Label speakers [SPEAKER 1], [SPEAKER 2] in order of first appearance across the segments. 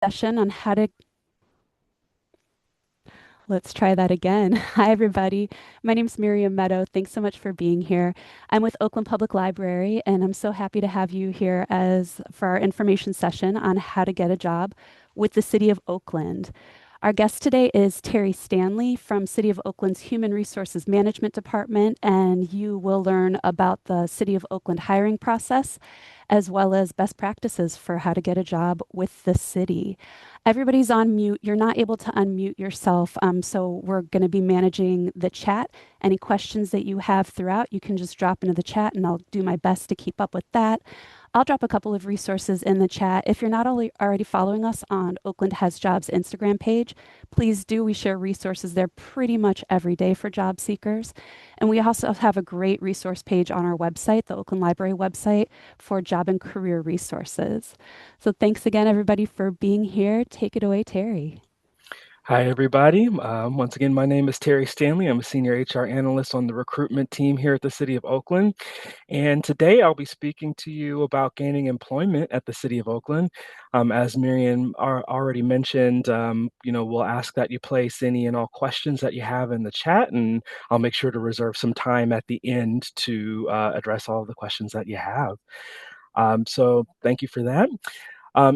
[SPEAKER 1] Session on how to let's try that again. Hi, everybody. My name is Miriam Meadow. Thanks so much for being here. I'm with Oakland Public Library, and I'm so happy to have you here as for our information session on how to get a job with the City of Oakland. Our guest today is Terry Stanley from City of Oakland's Human Resources Management Department, and you will learn about the City of Oakland hiring process as well as best practices for how to get a job with the city. Everybody's on mute. You're not able to unmute yourself. So we're going to be managing the chat. Any questions that you have throughout, you can just drop into the chat and I'll do my best to keep up with that. I'll drop a couple of resources in the chat. If you're not already following us on Oakland Has Jobs Instagram page, please do. We share resources there pretty much every day for job seekers. And we also have a great resource page on our website, the Oakland Library website, for job and career resources. So thanks again, everybody, for being here. Take it away, Terry.
[SPEAKER 2] Hi, everybody. Once again, my name is Terry Stanley. I'm a senior HR analyst on the recruitment team here at the City of Oakland. And today I'll be speaking to you about gaining employment at the City of Oakland. As Miriam already mentioned, we'll ask that you place any and all questions that you have in the chat, and I'll make sure to reserve some time at the end to address all of the questions that you have. So thank you for that.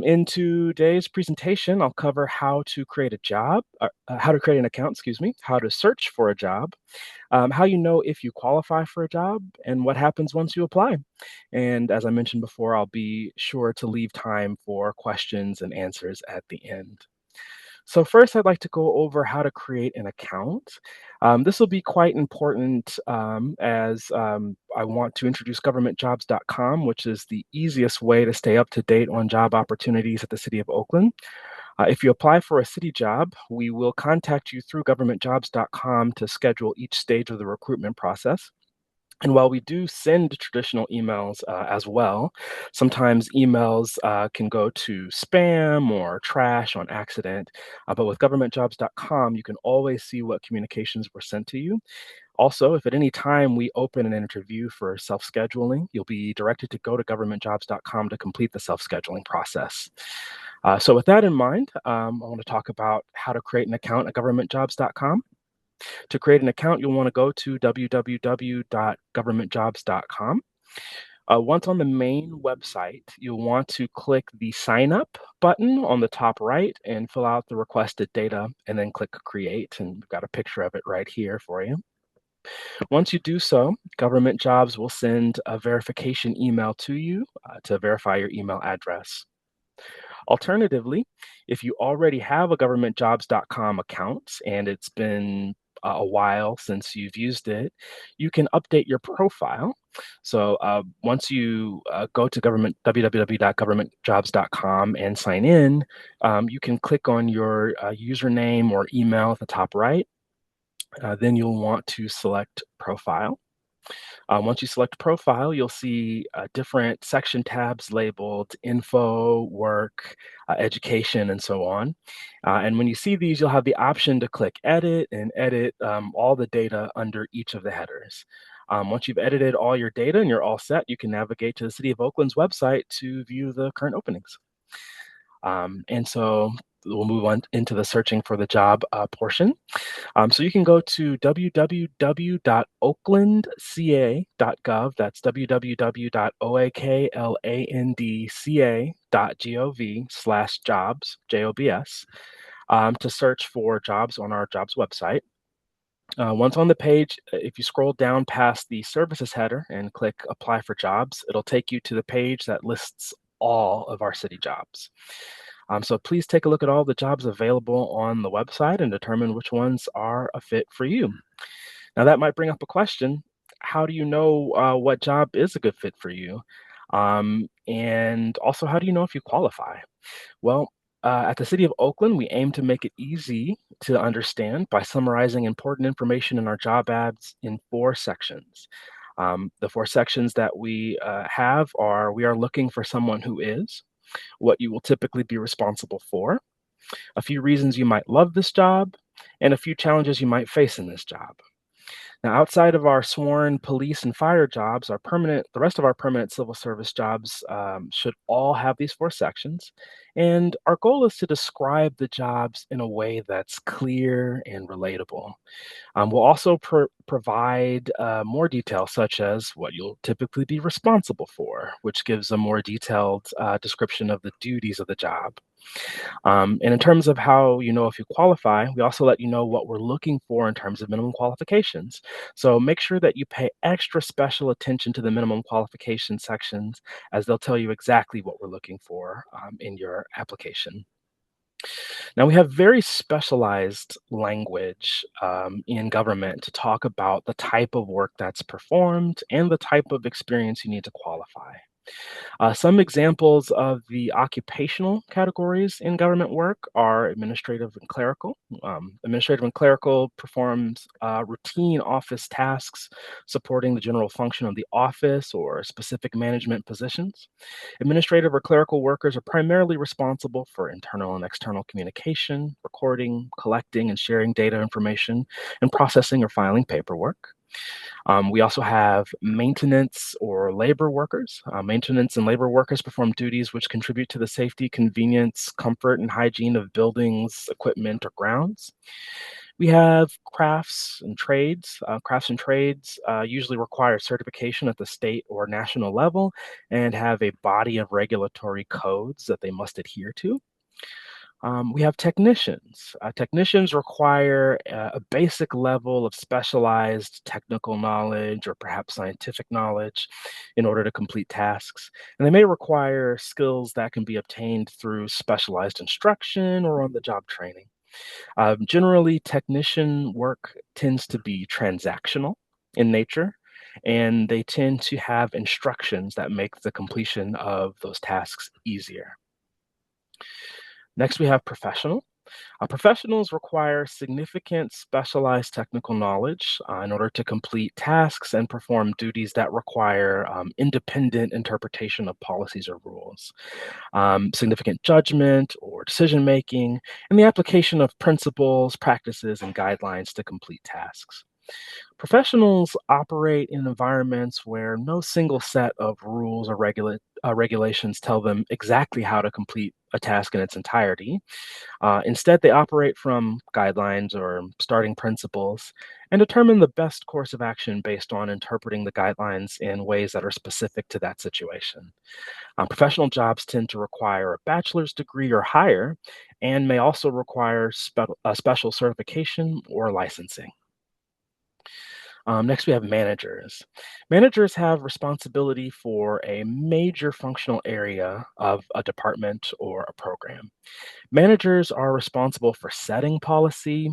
[SPEAKER 2] In today's presentation, I'll cover how to create a job, how to create an account, how to search for a job, how you know if you qualify for a job, and what happens once you apply. And as I mentioned before, I'll be sure to leave time for questions and answers at the end. So first, I'd like to go over how to create an account. This will be quite important as I want to introduce governmentjobs.com, which is the easiest way to stay up to date on job opportunities at the City of Oakland. If you apply for a city job, we will contact you through governmentjobs.com to schedule each stage of the recruitment process. And while we do send traditional emails as well, sometimes emails can go to spam or trash on accident. But with governmentjobs.com, you can always see what communications were sent to you. Also, if at any time we open an interview for self-scheduling, you'll be directed to go to governmentjobs.com to complete the self-scheduling process. So with that in mind, I want to talk about how to create an account at governmentjobs.com. To create an account, you'll want to go to www.governmentjobs.com. Once on the main website, you'll want to click the sign up button on the top right and fill out the requested data and then click create. And we've got a picture of it right here for you. Once you do so, Government Jobs will send a verification email to you to verify your email address. Alternatively, if you already have a governmentjobs.com account and it's been a while since you've used it, you can update your profile. So once you go to www.governmentjobs.com and sign in, you can click on your username or email at the top right. Then you'll want to select profile. Once you select profile, you'll see different section tabs labeled info, work, education, and so on. And when you see these, you'll have the option to click edit and edit all the data under each of the headers. Once you've edited all your data and you're all set, you can navigate to the City of Oakland's website to view the current openings. And so we'll move on into the searching for the job portion. So you can go to www.oaklandca.gov. That's www.oaklandca.gov/jobs, J-O-B-S, to search for jobs on our jobs website. Once on the page, if you scroll down past the services header and click apply for jobs, it'll take you to the page that lists all of our city jobs. So please take a look at all the jobs available on the website and determine which ones are a fit for you. Now that might bring up a question. How do you know what job is a good fit for you? And also, how do you know if you qualify? Well, at the City of Oakland, we aim to make it easy to understand by summarizing important information in our job ads in 4 sections. The 4 sections that we have are: we are looking for someone who is, what you will typically be responsible for, a few reasons you might love this job, and a few challenges you might face in this job. Now, outside of our sworn police and fire jobs, the rest of our permanent civil service jobs should all have these four sections. And our goal is to describe the jobs in a way that's clear and relatable. We'll also provide more details, such as what you'll typically be responsible for, which gives a more detailed description of the duties of the job. And in terms of how you know if you qualify, we also let you know what we're looking for in terms of minimum qualifications. So make sure that you pay extra special attention to the minimum qualification sections, as they'll tell you exactly what we're looking for in your application. Now, we have very specialized language in government to talk about the type of work that's performed and the type of experience you need to qualify. Some examples of the occupational categories in government work are administrative and clerical. Administrative and clerical performs routine office tasks supporting the general function of the office or specific management positions. Administrative or clerical workers are primarily responsible for internal and external communication, recording, collecting, and sharing data information, and processing or filing paperwork. We also have maintenance or labor workers. Maintenance and labor workers perform duties which contribute to the safety, convenience, comfort, and hygiene of buildings, equipment, or grounds. We have crafts and trades. Crafts and trades usually require certification at the state or national level and have a body of regulatory codes that they must adhere to. We have technicians. Technicians require a basic level of specialized technical knowledge or perhaps scientific knowledge in order to complete tasks. And they may require skills that can be obtained through specialized instruction or on the job training. Generally, technician work tends to be transactional in nature, and they tend to have instructions that make the completion of those tasks easier. Next, we have professional. Professionals require significant specialized technical knowledge in order to complete tasks and perform duties that require independent interpretation of policies or rules, significant judgment or decision making, and the application of principles, practices, and guidelines to complete tasks. Professionals operate in environments where no single set of rules or regulations tell them exactly how to complete a task in its entirety. Instead, they operate from guidelines or starting principles and determine the best course of action based on interpreting the guidelines in ways that are specific to that situation. Professional jobs tend to require a bachelor's degree or higher and may also require special certification or licensing. Next, we have managers. Managers have responsibility for a major functional area of a department or a program. Managers are responsible for setting policy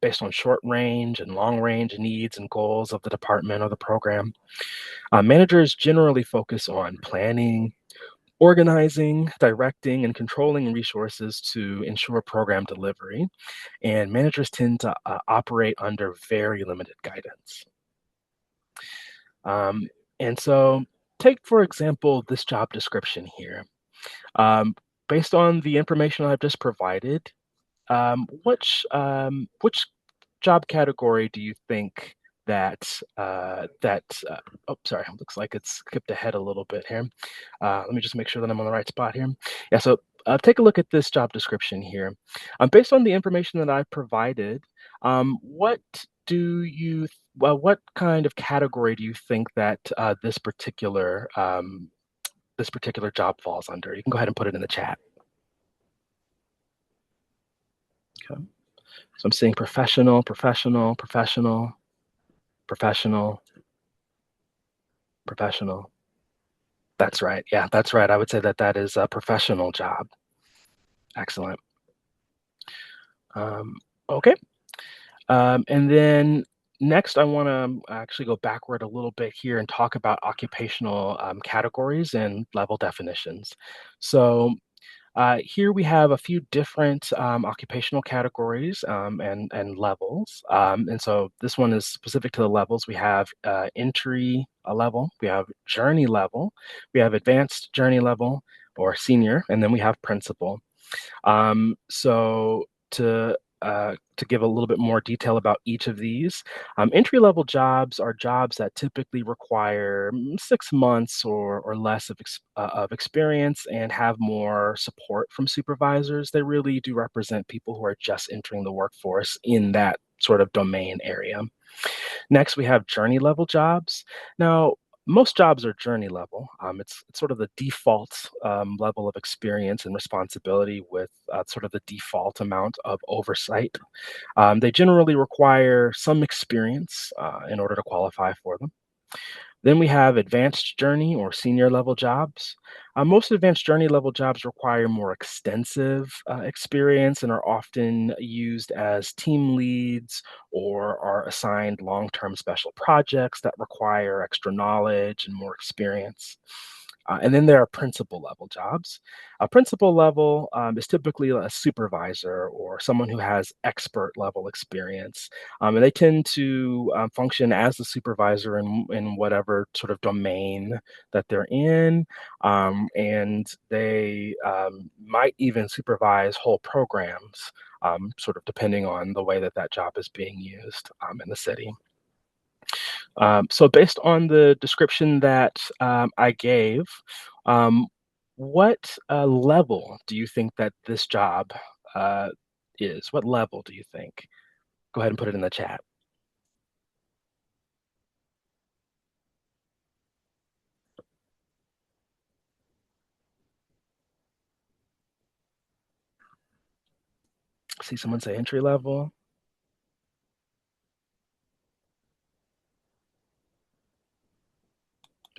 [SPEAKER 2] based on short range and long range needs and goals of the department or the program. Managers generally focus on planning, organizing, directing, and controlling resources to ensure program delivery. And managers tend to operate under very limited guidance. Um, and so, take for example this job description here. Um, Based on the information I've just provided, which job category do you think oh, sorry, looks like it's skipped ahead a little bit here. Let me just make sure that I'm on the right spot here. Yeah, so take a look at this job description here. Based on the information that I've provided, what do you what kind of category do you think that this particular job falls under? You can go ahead and put it in the chat. Okay. So I'm seeing professional, professional, professional, professional, professional. That's right. Yeah, that's right. I would say that that is a professional job. Excellent. Um, okay. And then next, I want to actually go backward a little bit here and talk about occupational categories and level definitions. So here we have a few different occupational categories and levels. And so this one is specific to the levels. We have entry level, we have journey level, we have advanced journey level or senior, and then we have principal. So to to give a little bit more detail about each of these, entry-level jobs are jobs that typically require 6 months or less of experience and have more support from supervisors. They really do represent people who are just entering the workforce in that sort of domain area. Next, we have journey level jobs. Now, most jobs are journey level. It's sort of the default level of experience and responsibility with sort of the default amount of oversight. They generally require some experience in order to qualify for them. Then we have advanced journey or senior level jobs. Most advanced journey level jobs require more extensive experience and are often used as team leads or are assigned long term special projects that require extra knowledge and more experience. And then there are principal level jobs. A principal level is typically a supervisor or someone who has expert level experience, and they tend to function as the supervisor in whatever sort of domain that they're in. And they might even supervise whole programs, sort of depending on the way that that job is being used in the city. So, based on the description that I gave, um, what level do you think that this job uh, is? What level do you think? Go ahead and put it in the chat. See someone say entry level.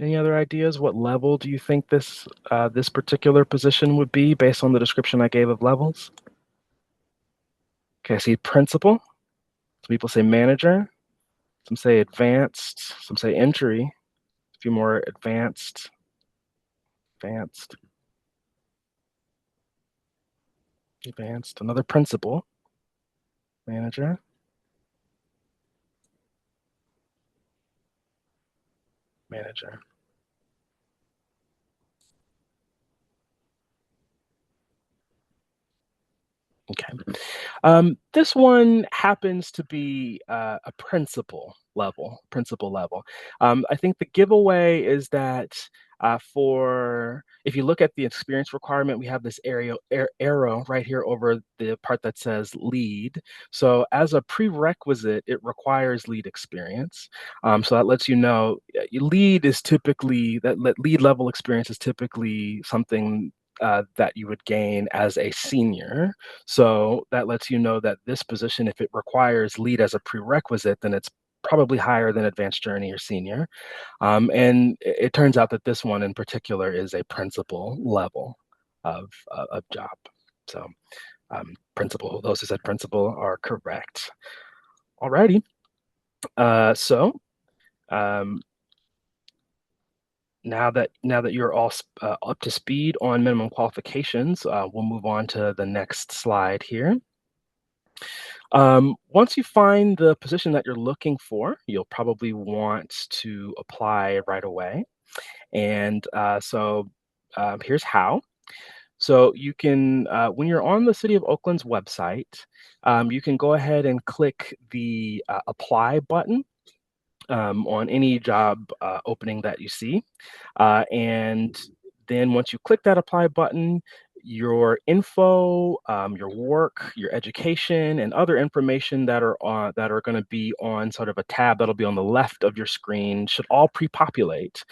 [SPEAKER 2] Any other ideas? What level do you think this particular position would be based on the description I gave of levels? Okay, I see principal. Some people say manager. Some say advanced. Some say entry. A few more advanced. Advanced. Advanced. Another principal. Manager. Manager. Okay. This one happens to be a principal level. I think the giveaway is that for if you look at the experience requirement, we have this arrow right here over the part that says lead. So as a prerequisite, it requires lead experience. So that lets you know lead is typically lead level experience is typically something that you would gain as a senior. So that lets you know that this position, if it requires lead as a prerequisite, then it's probably higher than advanced journey or senior. And it turns out that this one in particular is a principal level of job. So principal, those who said principal are correct. Alrighty. So um, now that you're all up to speed on minimum qualifications, we'll move on to the next slide here. Once you find the position that you're looking for, you'll probably want to apply right away. And here's how. So you can, when you're on the City of Oakland's website, you can go ahead and click the apply button on any job opening that you see. And then once you click that apply button, your info, your work, your education, and other information that are going to be on sort of a tab that'll be on the left of your screen should all pre-populate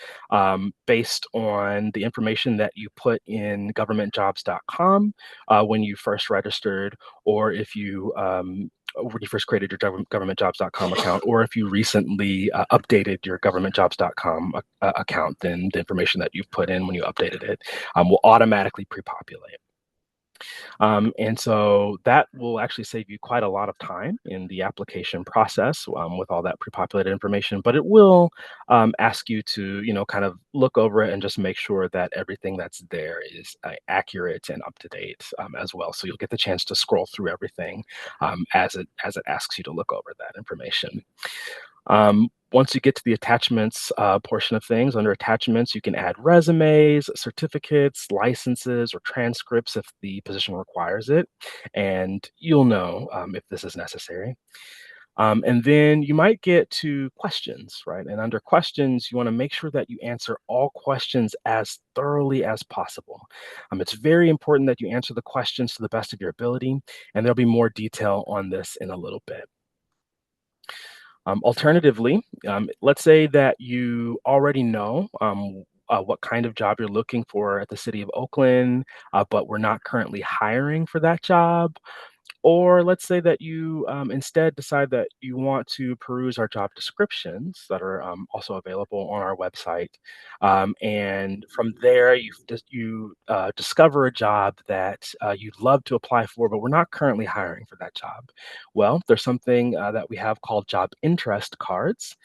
[SPEAKER 2] based on the information that you put in governmentjobs.com when you first registered, or if you when you first created your governmentjobs.com account, or if you recently updated your governmentjobs.com account, then the information that you've put in when you updated it will automatically pre-populate. And so that will actually save you quite a lot of time in the application process with all that pre-populated information, but it will ask you to, kind of look over it and just make sure that everything that's there is accurate and up to date as well. So you'll get the chance to scroll through everything as it asks you to look over that information. Once you get to the attachments portion of things, under attachments, you can add resumes, certificates, licenses, or transcripts if the position requires it, and you'll know if this is necessary. And then you might get to questions, right? And under questions, you want to make sure that you answer all questions as thoroughly as possible. It's very important that you answer the questions to the best of your ability, and there'll be more detail on this in a little bit. Alternatively, let's say that you already know what kind of job you're looking for at the City of Oakland, but we're not currently hiring for that job. Or let's say that you instead decide that you want to peruse our job descriptions that are also available on our website. And from there, you discover a job that you'd love to apply for, but we're not currently hiring for that job. Well, there's something that we have called job interest cards.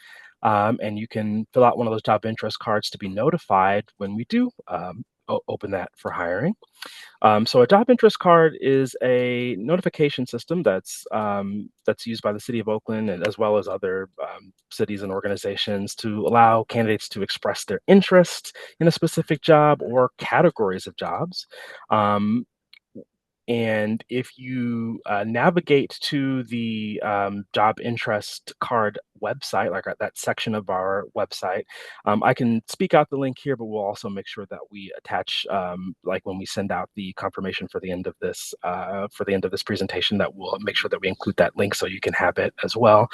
[SPEAKER 2] And you can fill out one of those job interest cards to be notified when we do open that for hiring. So a job interest card is a notification system that's used by the City of Oakland and as well as other cities and organizations to allow candidates to express their interest in a specific job or categories of jobs. Um, and if you navigate to the job interest card website, like that section of our website, I can speak out the link here, but we'll also make sure that we attach, like when we send out the confirmation for the end of this presentation, that we'll make sure that we include that link so you can have it as well.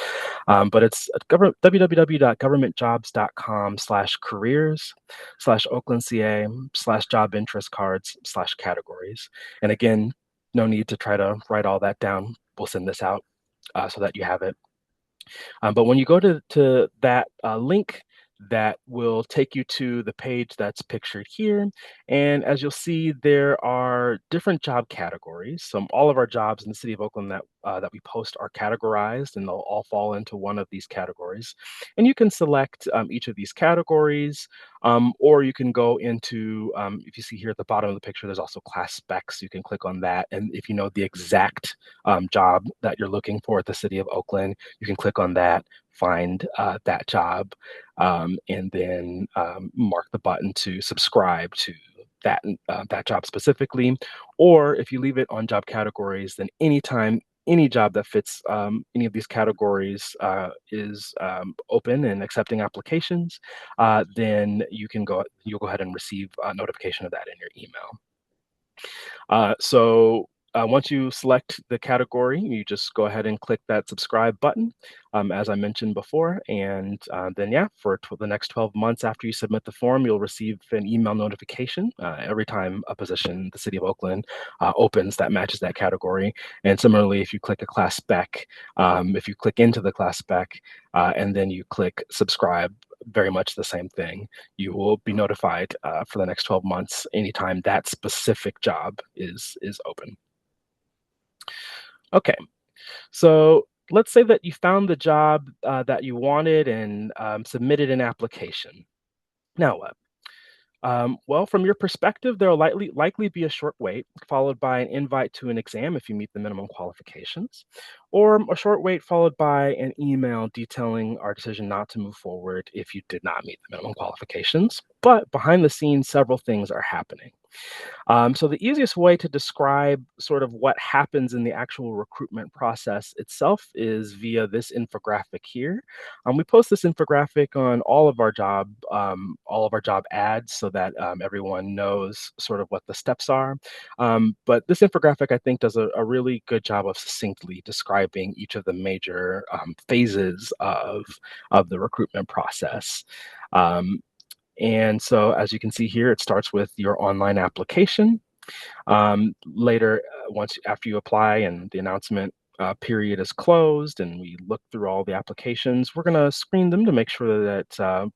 [SPEAKER 2] But it's www.governmentjobs.com/careers/OaklandCA/job interest cards/categories. And again, no need to try to write all that down. We'll send this out so that you have it. But when you go to that link, that will take you to the page that's pictured here. And as you'll see, there are different job categories. So all of our jobs in the City of Oakland that we post are categorized, and they'll all fall into one of these categories. And you can select each of these categories, or you can go into, if you see here at the bottom of the picture, there's also class specs. You can click on that. And if you know the exact job that you're looking for at the City of Oakland, you can click on that, find that job, and then mark the button to subscribe to that job specifically. Or if you leave it on job categories, then anytime any job that fits any of these categories is open and accepting applications, then you'll go ahead and receive a notification of that in your email. So once you select the category, you just go ahead and click that subscribe button, as I mentioned before. And then, yeah, for the next 12 months after you submit the form, you'll receive an email notification every time a position the City of Oakland opens that matches that category. And similarly, if you click a class spec, if you click into the class spec and then you click subscribe, very much the same thing. You will be notified for the next 12 months anytime that specific job is open. Okay, so let's say that you found the job that you wanted and submitted an application. Now what? Well, from your perspective, there will likely be a short wait, followed by an invite to an exam if you meet the minimum qualifications, or a short wait followed by an email detailing our decision not to move forward if you did not meet the minimum qualifications. But behind the scenes, several things are happening. So the easiest way to describe sort of what happens in the actual recruitment process itself is via this infographic here. We post this infographic on all of our job ads so that everyone knows sort of what the steps are. But this infographic, I think, does a really good job of succinctly describing each of the major phases of the recruitment process. Um, and so, as you can see here, it starts with your online application. Later, once after you apply and the announcement period is closed and we look through all the applications, we're going to screen them to make sure that to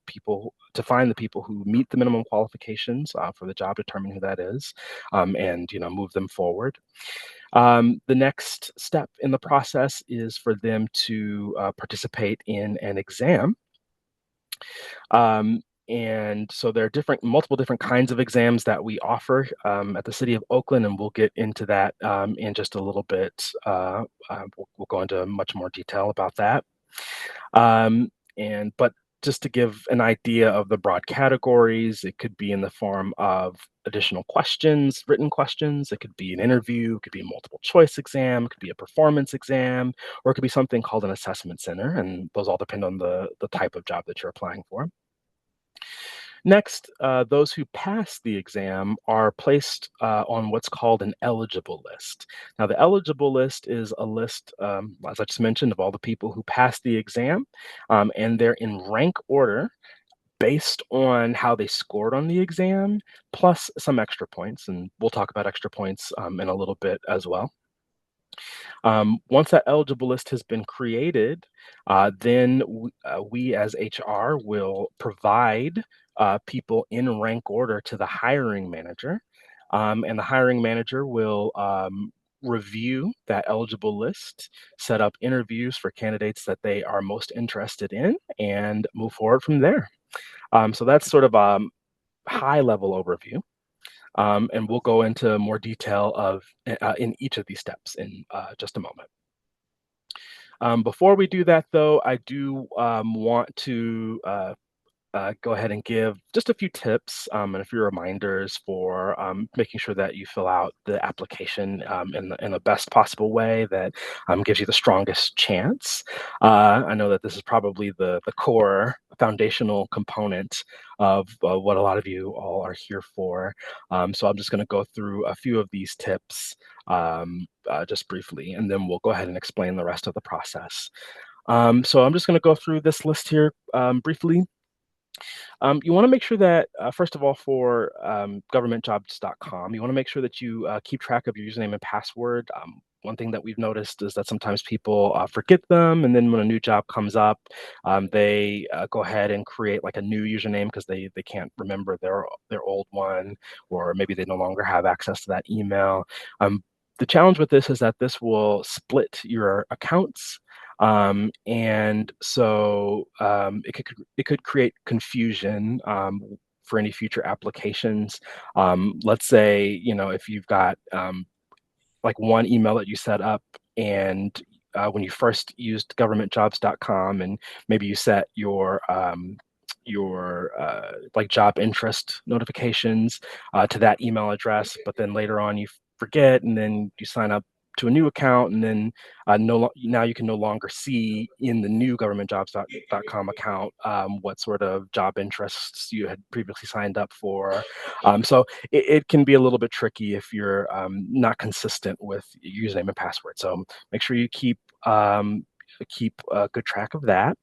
[SPEAKER 2] find the people who meet the minimum qualifications for the job, determine who that is, and move them forward. The next step in the process is for them to participate in an exam. And so there are multiple different kinds of exams that we offer at the City of Oakland, and we'll get into that in just a little bit. We'll go into much more detail about that. Um, and but just to give an idea of the broad categories, it could be in the form of additional questions, written questions. It could be an interview, it could be a multiple choice exam, it could be a performance exam, or it could be something called an assessment center. And those all depend on the type of job that you're applying for. Next, those who pass the exam are placed on what's called an eligible list. Now, the eligible list is a list, as I just mentioned, of all the people who passed the exam, and they're in rank order based on how they scored on the exam, plus some extra points. And we'll talk about extra points in a little bit as well. Once that eligible list has been created, then we as HR will provide people in rank order to the hiring manager. And the hiring manager will review that eligible list, set up interviews for candidates that they are most interested in, and move forward from there. So that's sort of a high level overview. And we'll go into more detail of in each of these steps in just a moment. Before we do that, though, I do want to go ahead and give just a few tips and a few reminders for making sure that you fill out the application in the best possible way that gives you the strongest chance. I know that this is probably the core foundational component of what a lot of you all are here for. So I'm just going to go through a few of these tips just briefly, and then we'll go ahead and explain the rest of the process. So I'm just going to go through this list here briefly. You want to make sure that, first of all, for governmentjobs.com, you want to make sure that you keep track of your username and password. One thing that we've noticed is that sometimes people forget them, and then when a new job comes up, they go ahead and create like a new username because they can't remember their old one, or maybe they no longer have access to that email. The challenge with this is that this will split your accounts. And so it could create confusion for any future applications. Let's say, if you've got like one email that you set up, and when you first used governmentjobs.com, and maybe you set your like job interest notifications to that email address, but then later on you forget, and then you sign up to a new account, and then now you can no longer see in the new governmentjobs.com account what sort of job interests you had previously signed up for. So it can be a little bit tricky if you're not consistent with your username and password. So make sure you keep good track of that.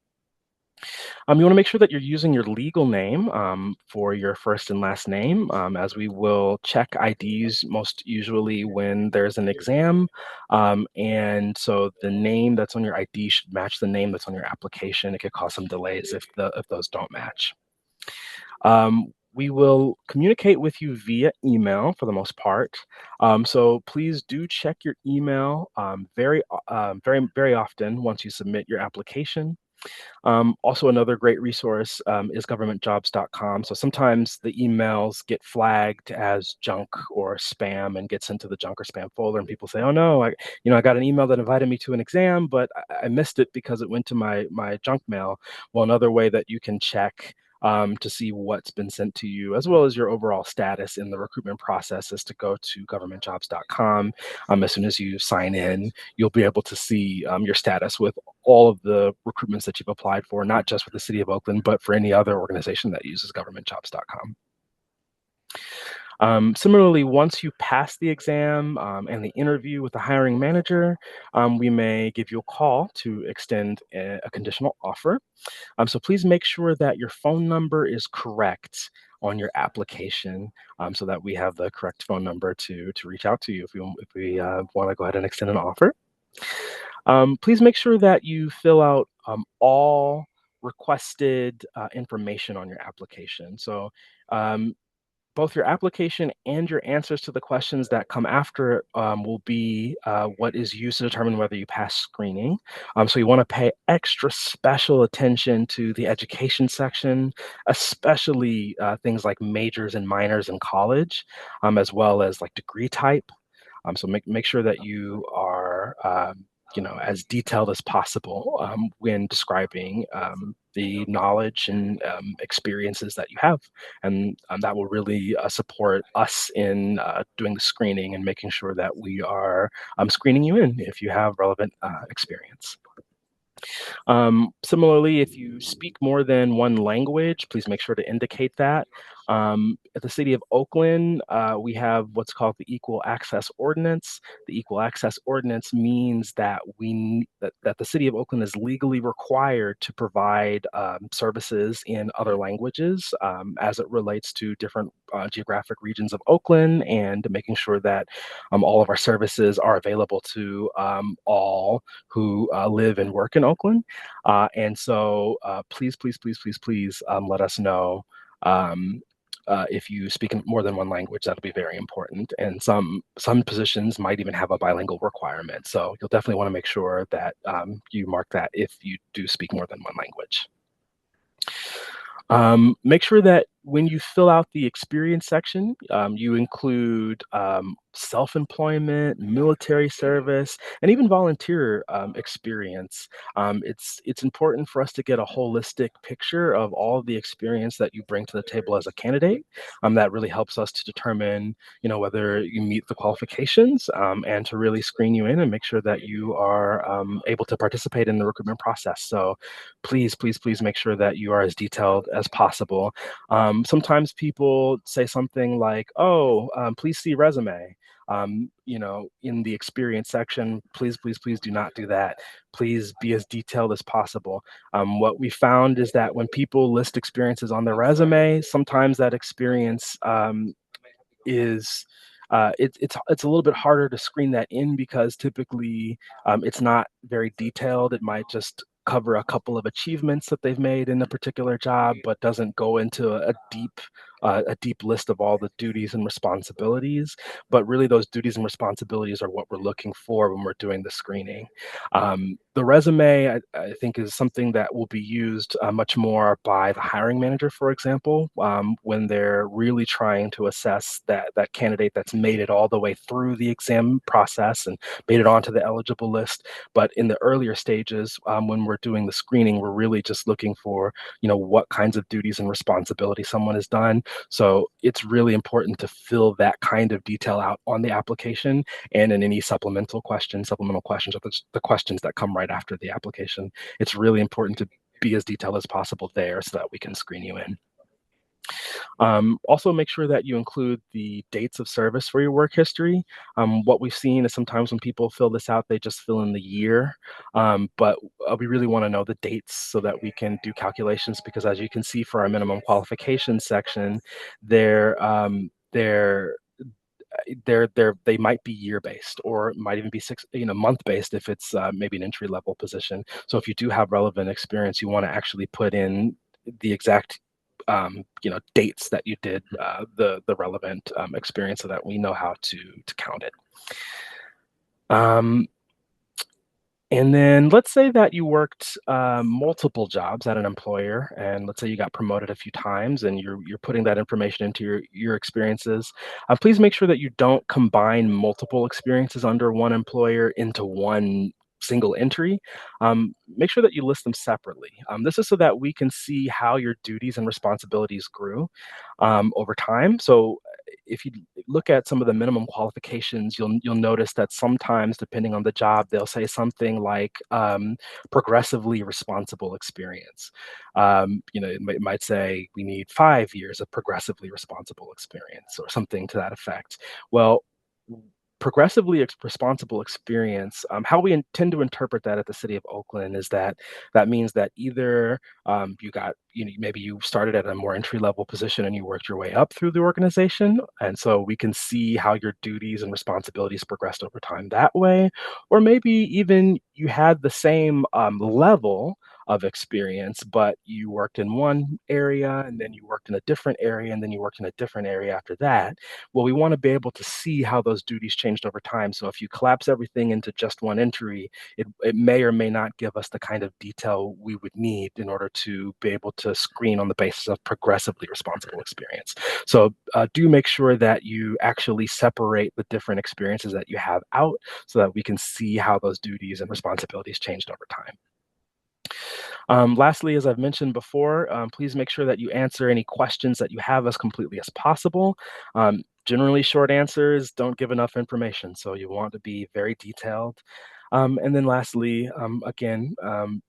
[SPEAKER 2] You want to make sure that you're using your legal name for your first and last name, as we will check IDs most usually when there's an exam. And so the name that's on your ID should match the name that's on your application. It could cause some delays if those don't match. We will communicate with you via email for the most part. So please do check your email very often once you submit your application. Also, another great resource is governmentjobs.com. So sometimes the emails get flagged as junk or spam and gets into the junk or spam folder, and people say, "Oh no, I got an email that invited me to an exam, but I missed it because it went to my junk mail." Well, another way that you can check to see what's been sent to you, as well as your overall status in the recruitment process, is to go to governmentjobs.com. As soon as you sign in, you'll be able to see your status with all of the recruitments that you've applied for, not just with the City of Oakland, but for any other organization that uses governmentjobs.com. Similarly, once you pass the exam and the interview with the hiring manager, we may give you a call to extend a conditional offer. So please make sure that your phone number is correct on your application, so that we have the correct phone number to reach out to you if we want to go ahead and extend an offer. Please make sure that you fill out all requested information on your application. So both your application and your answers to the questions that come after it will be what is used to determine whether you pass screening. So you want to pay extra special attention to the education section, especially things like majors and minors in college, as well as like degree type. So make sure that you are as detailed as possible when describing the knowledge and experiences that you have. And that will really support us in doing the screening and making sure that we are screening you in if you have relevant experience. Similarly, if you speak more than one language, please make sure to indicate that. At the City of Oakland, we have what's called the Equal Access Ordinance. The Equal Access Ordinance means that that the City of Oakland is legally required to provide services in other languages as it relates to different geographic regions of Oakland, and making sure that all of our services are available to all who live and work in Oakland. And so please let us know if you speak in more than one language. That'll be very important. And some positions might even have a bilingual requirement. So you'll definitely want to make sure that you mark that if you do speak more than one language. Make sure that when you fill out the experience section, you include self-employment, military service, and even volunteer experience. It's important for us to get a holistic picture of all of the experience that you bring to the table as a candidate. That really helps us to determine, whether you meet the qualifications, and to really screen you in and make sure that you are able to participate in the recruitment process. So please make sure that you are as detailed as possible. Sometimes people say something like, "Oh, please see resume." In the experience section, please do not do that. Please be as detailed as possible. What we found is that when people list experiences on their resume, sometimes that experience is it's a little bit harder to screen that in because typically it's not very detailed. It might just cover a couple of achievements that they've made in a particular job, but doesn't go into a deep list of all the duties and responsibilities. But really, those duties and responsibilities are what we're looking for when we're doing the screening. The resume, I think, is something that will be used much more by the hiring manager, for example, when they're really trying to assess that candidate that's made it all the way through the exam process and made it onto the eligible list. But in the earlier stages, when we're doing the screening, we're really just looking for, what kinds of duties and responsibilities someone has done. So it's really important to fill that kind of detail out on the application and in any supplemental questions are the questions that come right after the application. It's really important to be as detailed as possible there so that we can screen you in. Also, make sure that you include the dates of service for your work history. What we've seen is sometimes when people fill this out, they just fill in the year, but we really want to know the dates so that we can do calculations because, as you can see, for our minimum qualifications section, they're they might be year based or it might even be month based if it's maybe an entry level position. So if you do have relevant experience, you want to actually put in the exact dates that you did the relevant experience so that we know how to count it. And then let's say that you worked multiple jobs at an employer, and let's say you got promoted a few times, and you're putting that information into your experiences. Please make sure that you don't combine multiple experiences under one employer into one single entry. Make sure that you list them separately. This is so that we can see how your duties and responsibilities grew over time. So if you look at some of the minimum qualifications, you'll notice that sometimes, depending on the job, they'll say something like progressively responsible experience. It might say we need 5 years of progressively responsible experience or something to that effect. Well, progressively responsible experience, how we intend to interpret that at the City of Oakland is that means that either you got, maybe you started at a more entry level position and you worked your way up through the organization. And so we can see how your duties and responsibilities progressed over time that way. Or maybe even you had the same level, of experience, but you worked in one area and then you worked in a different area and then you worked in a different area after that. Well, we want to be able to see how those duties changed over time. So if you collapse everything into just one entry, it may or may not give us the kind of detail we would need in order to be able to screen on the basis of progressively responsible experience. So do make sure that you actually separate the different experiences that you have out so that we can see how those duties and responsibilities changed over time. Lastly, as I've mentioned before, please make sure that you answer any questions that you have as completely as possible. Generally, short answers don't give enough information, so you want to be very detailed. And then lastly, again,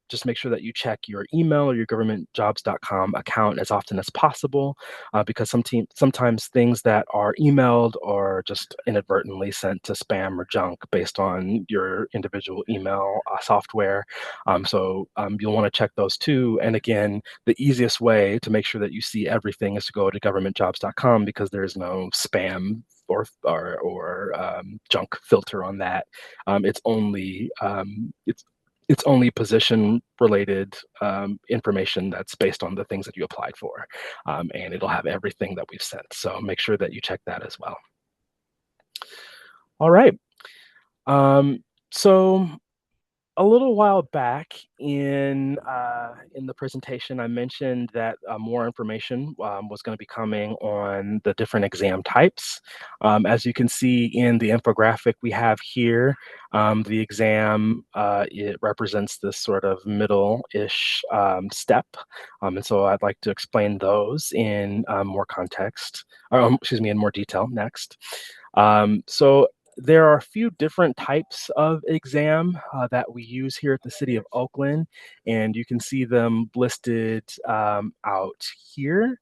[SPEAKER 2] just make sure that you check your email or your governmentjobs.com account as often as possible, because sometimes things that are emailed are just inadvertently sent to spam or junk based on your individual email software. So you'll want to check those too. And again, the easiest way to make sure that you see everything is to go to governmentjobs.com because there's no spam or junk filter on that. It's only it's only position related information that's based on the things that you applied for, and it'll have everything that we've sent. So make sure that you check that as well. All right. Um, so a little while back in the presentation, I mentioned that more information was going to be coming on the different exam types. As you can see in the infographic we have here, the exam it represents this sort of middle-ish step, and so I'd like to explain those in more context, or excuse me, in more detail next. So there are a few different types of exam that we use here at the City of Oakland, and you can see them listed out here.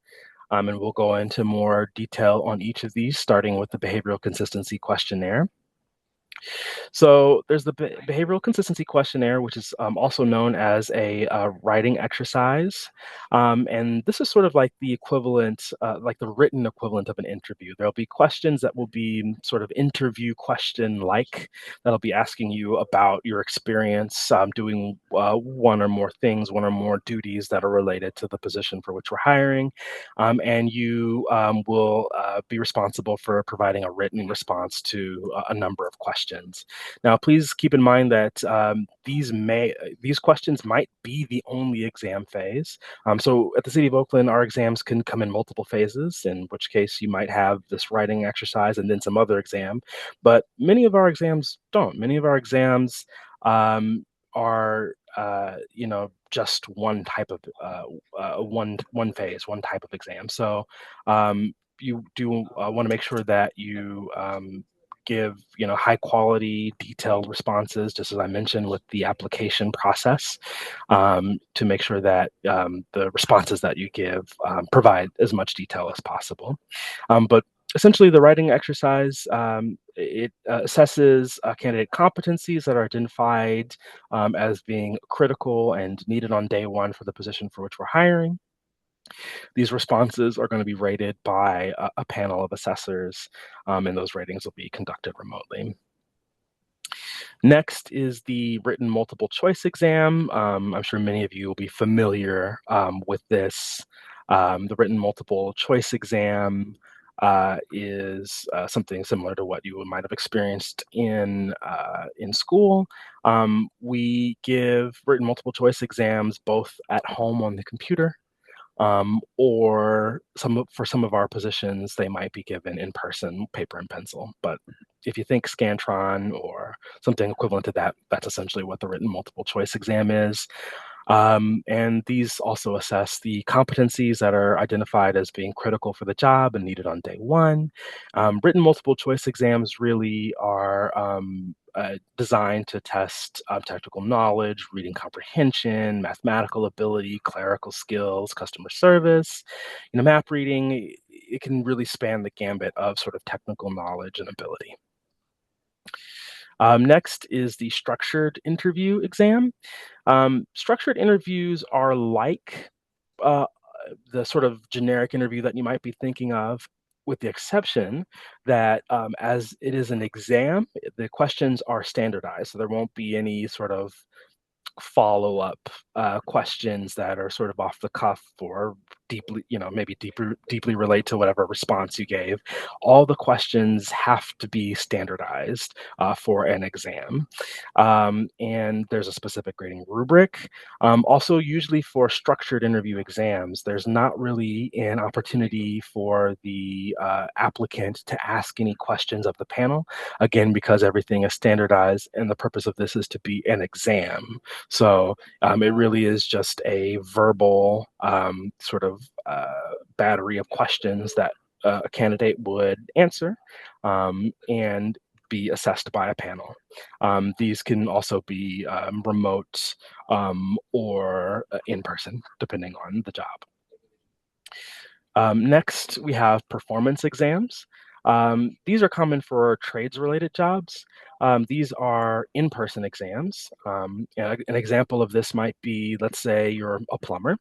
[SPEAKER 2] And we'll go into more detail on each of these, starting with the behavioral consistency questionnaire. So there's the behavioral consistency questionnaire, which is also known as a writing exercise. And this is sort of like the equivalent, like the written equivalent of an interview. There'll be questions that will be sort of interview question-like, that'll be asking you about your experience doing one or more things, one or more duties that are related to the position for which we're hiring. And you will be responsible for providing a written response to a number of questions. Now, please keep in mind that these questions might be the only exam phase. So at the City of Oakland, our exams can come in multiple phases, in which case you might have this writing exercise and then some other exam. But many of our exams don't. Many of our exams are just one type of one phase, one type of exam. So you do want to make sure that you give high quality detailed responses, just as I mentioned with the application process, to make sure that the responses that you give provide as much detail as possible. But essentially the writing exercise, it assesses candidate competencies that are identified as being critical and needed on day one for the position for which we're hiring. These responses are going to be rated by a panel of assessors, and those ratings will be conducted remotely. Next is the written multiple choice exam. I'm sure many of you will be familiar with this. The written multiple choice exam is something similar to what you might have experienced in school. We give written multiple choice exams both at home on the computer, or for some of our positions, they might be given in person, paper and pencil. But if you think Scantron or something equivalent to that, that's essentially what the written multiple choice exam is. And these also assess the competencies that are identified as being critical for the job and needed on day one. Written multiple choice exams really are designed to test technical knowledge, reading comprehension, mathematical ability, clerical skills, customer service. Map reading, it can really span the gambit of sort of technical knowledge and ability. Next is the structured interview exam. Structured interviews are like uh, the sort of generic interview that you might be thinking of, with the exception that as it is an exam, the questions are standardized. So there won't be any sort of follow-up questions that are sort of off the cuff or deeply, maybe deeply relate to whatever response you gave. All the questions have to be standardized for an exam. And there's a specific grading rubric. Also, usually for structured interview exams, there's not really an opportunity for the applicant to ask any questions of the panel, again, because everything is standardized, and the purpose of this is to be an exam. So it really is just a verbal sort of battery of questions that a candidate would answer and be assessed by a panel. These can also be remote or in person, depending on the job. Next, we have performance exams. These are common for trades-related jobs. These are in-person exams. An example of this might be, let's say you're a plumber.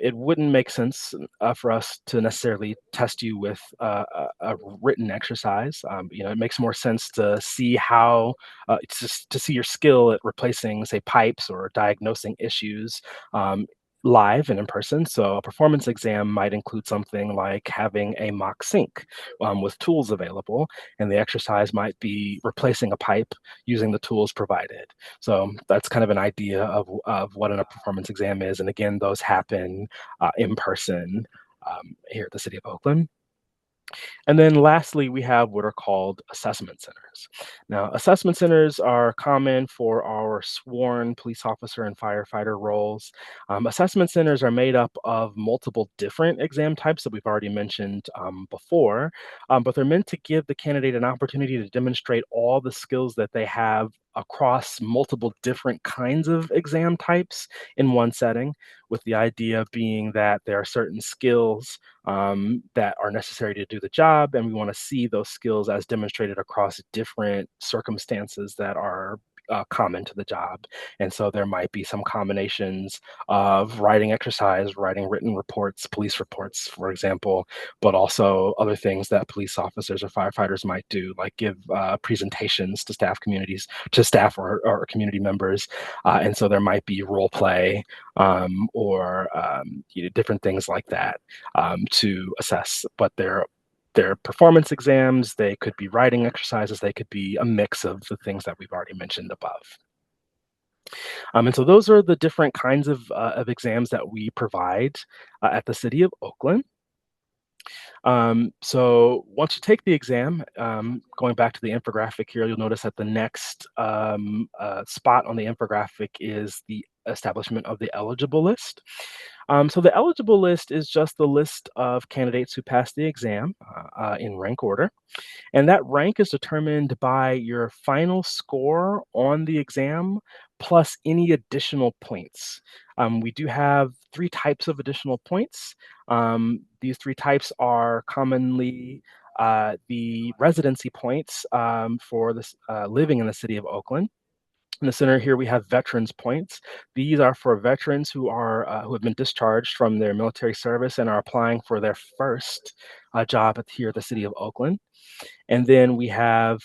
[SPEAKER 2] It wouldn't make sense for us to necessarily test you with a written exercise. It makes more sense to see how, to see your skill at replacing, say, pipes or diagnosing issues live and in person. So a performance exam might include something like having a mock sink with tools available, and the exercise might be replacing a pipe using the tools provided. So that's kind of an idea of what a performance exam is. And again, those happen in person here at the City of Oakland. And then lastly, we have what are called assessment centers. Now, assessment centers are common for our sworn police officer and firefighter roles. Assessment centers are made up of multiple different exam types that we've already mentioned before, but they're meant to give the candidate an opportunity to demonstrate all the skills that they have across multiple different kinds of exam types in one setting, with the idea being that there are certain skills that are necessary to do the job, and we want to see those skills as demonstrated across different circumstances that are common to the job. And so there might be some combinations of writing exercise, writing written reports, police reports, for example, but also other things that police officers or firefighters might do, like give presentations to staff or community members. And so there might be role play or different things like that to assess. But they're performance exams, they could be writing exercises, they could be a mix of the things that we've already mentioned above. And so those are the different kinds of exams that we provide at the City of Oakland. So once you take the exam, going back to the infographic here, you'll notice that the next spot on the infographic is the establishment of the eligible list. So the eligible list is just the list of candidates who passed the exam in rank order. And that rank is determined by your final score on the exam plus any additional points. We do have 3 types of additional points. These 3 types are commonly the residency points for this living in the City of Oakland. In the center here, we have veterans points. These are for veterans who have been discharged from their military service and are applying for their first job here at the City of Oakland. And then we have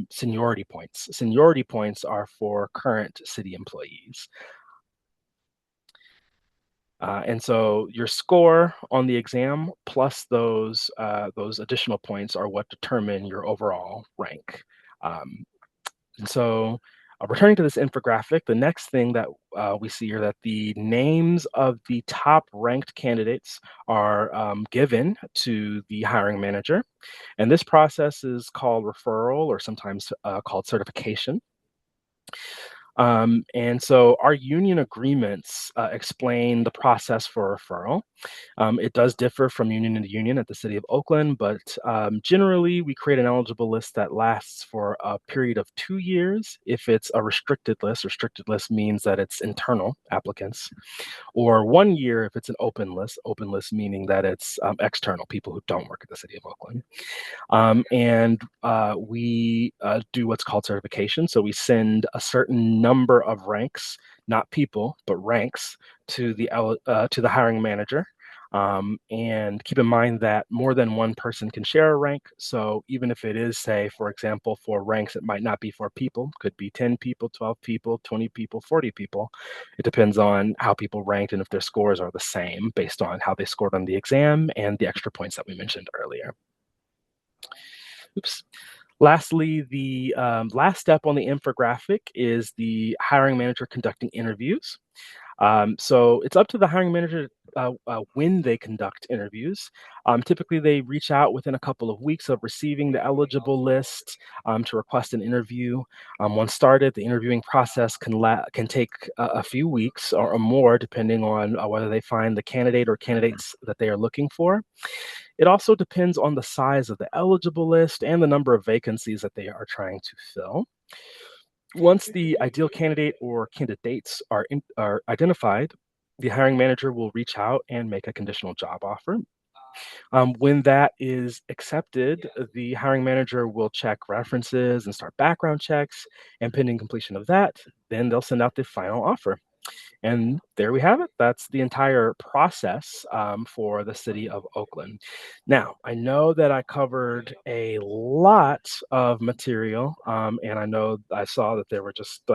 [SPEAKER 2] seniority points. Seniority points are for current city employees. And so your score on the exam plus those additional points are what determine your overall rank. And so returning to this infographic, the next thing that we see are that the names of the top ranked candidates are given to the hiring manager. And this process is called referral, or sometimes called certification. And so our union agreements explain the process for referral. It does differ from union to union at the City of Oakland, but generally we create an eligible list that lasts for a period of 2 years if it's a restricted list. Restricted list means that it's internal applicants, or 1 year if it's an open list meaning that it's external people who don't work at the City of Oakland. And we do what's called certification. So we send a certain number of ranks, not people, but ranks to the hiring manager. And keep in mind that more than one person can share a rank. So even if it is, say, for example, for ranks, it might not be 4 people, could be 10 people, 12 people, 20 people, 40 people. It depends on how people ranked and if their scores are the same based on how they scored on the exam and the extra points that we mentioned earlier. Oops. Lastly, the last step on the infographic is the hiring manager conducting interviews. So it's up to the hiring manager when they conduct interviews. Typically, they reach out within a couple of weeks of receiving the eligible list to request an interview. Once started, the interviewing process can take a few weeks or more, depending on whether they find the candidate or candidates that they are looking for. It also depends on the size of the eligible list and the number of vacancies that they are trying to fill. Once the ideal candidate or candidates are identified, the hiring manager will reach out and make a conditional job offer. When that is accepted, the hiring manager will check references and start background checks. And pending completion of that, then they'll send out the final offer. And there we have it. That's the entire process for the city of Oakland. Now, I know that I covered a lot of material, and I know I saw that there were just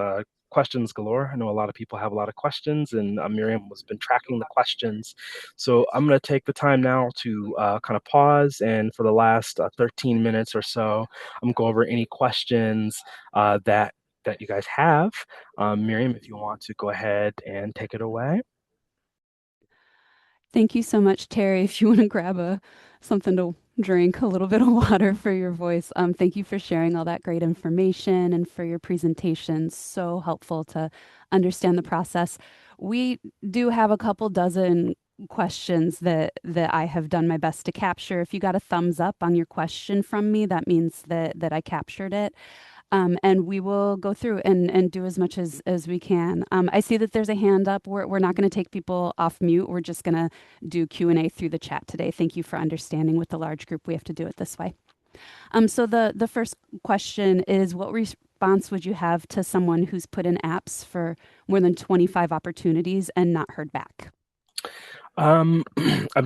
[SPEAKER 2] questions galore. I know a lot of people have a lot of questions, and Miriam has been tracking the questions. So I'm going to take the time now to kind of pause, and for the last 13 minutes or so, I'm going to go over any questions that you guys have. Miriam, if you want to go ahead and take it away.
[SPEAKER 1] Thank you so much, Terry. If you want to grab something to drink, a little bit of water for your voice. Thank you for sharing all that great information and for your presentation. So helpful to understand the process. We do have a couple dozen questions that I have done my best to capture. If you got a thumbs up on your question from me, that means that I captured it. And we will go through and do as much as we can. I see that there's a hand up. We're not going to take people off mute. We're just going to do Q&A through the chat today. Thank you for understanding with the large group. We have to do it this way. So the first question is, what response would you have to someone who's put in apps for more than 25 opportunities and not heard back?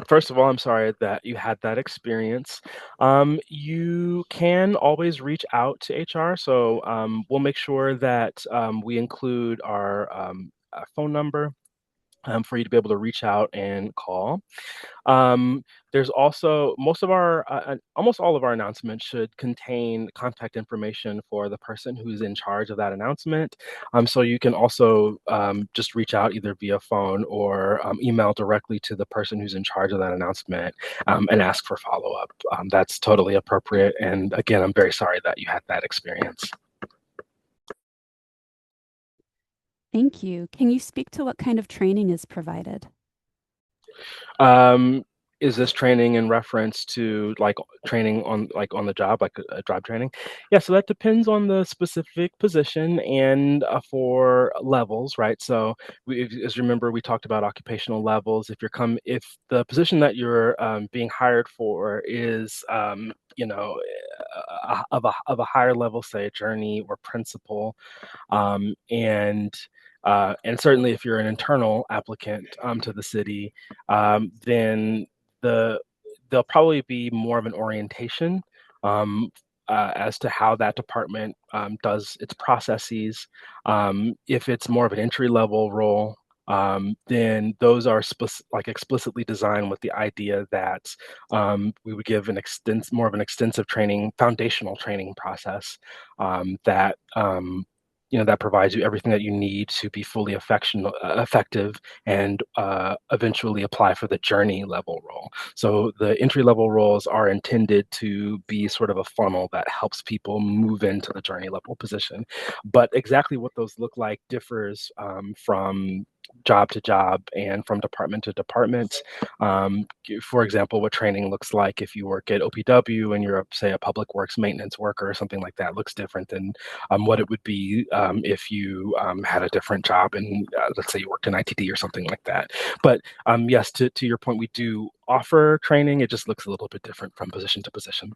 [SPEAKER 2] First of all, I'm sorry that you had that experience. You can always reach out to HR. So we'll make sure that we include our phone number for you to be able to reach out and call. Um, there's also almost all of our announcements should contain contact information for the person who's in charge of that announcement. So you can also just reach out either via phone or email directly to the person who's in charge of that announcement and ask for follow-up. That's totally appropriate. And again, I'm very sorry that you had that experience.
[SPEAKER 1] Thank you. Can you speak to what kind of training is provided?
[SPEAKER 2] Um, is this training in reference to like training on the job, like a job training? Yeah, so that depends on the specific position and for levels, right? So as you remember, we talked about occupational levels. If the position that you're being hired for is of a higher level, say a journey or principal, um, and and certainly if you're an internal applicant to the city, then the there'll probably be more of an orientation um, as to how that department does its processes. If it's more of an entry level role, then those are explicitly designed with the idea that we would give more of an extensive training, foundational training process that that provides you everything that you need to be fully effective and eventually apply for the journey level role. So the entry level roles are intended to be sort of a funnel that helps people move into the journey level position. But exactly what those look like differs from job to job and from department to department. For example, what training looks like if you work at OPW and you're, say, a public works maintenance worker or something like that looks different than what it would be if you had a different job and let's say you worked in ITD or something like that. But yes, to your point, we do offer training. It just looks a little bit different from position to position.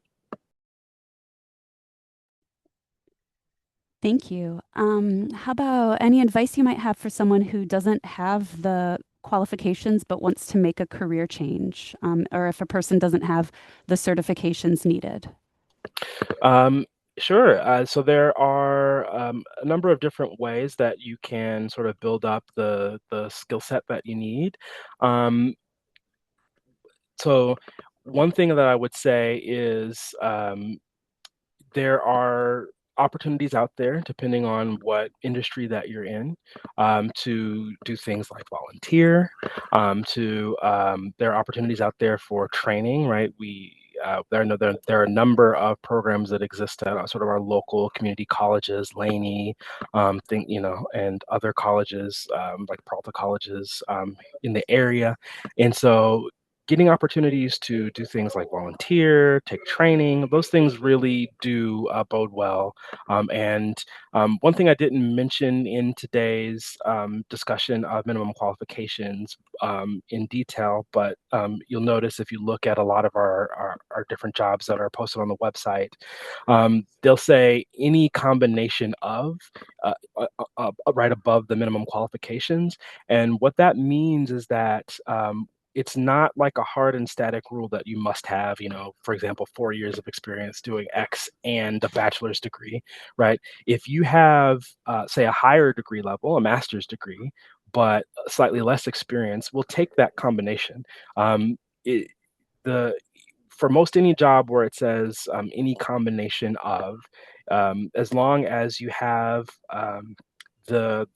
[SPEAKER 1] Thank you. How about any advice you might have for someone who doesn't have the qualifications but wants to make a career change, or if a person doesn't have the certifications needed?
[SPEAKER 2] Um, sure. So there are a number of different ways that you can sort of build up the skill set that you need. Um, so one thing that I would say is there are opportunities out there, depending on what industry that you're in, to do things like volunteer. There are opportunities out there for training, right? There are a number of programs that exist at sort of our local community colleges, Laney, and other colleges like Peralta colleges in the area, and so getting opportunities to do things like volunteer, take training, those things really do bode well. And one thing I didn't mention in today's discussion of minimum qualifications in detail, but you'll notice if you look at a lot of our different jobs that are posted on the website, they'll say any combination of right above the minimum qualifications. And what that means is that it's not like a hard and static rule that you must have, for example, 4 years of experience doing X and a bachelor's degree, right? If you have, say, a higher degree level, a master's degree, but slightly less experience, we'll take that combination. Um, it, the for most any job where it says any combination of, as long as you have the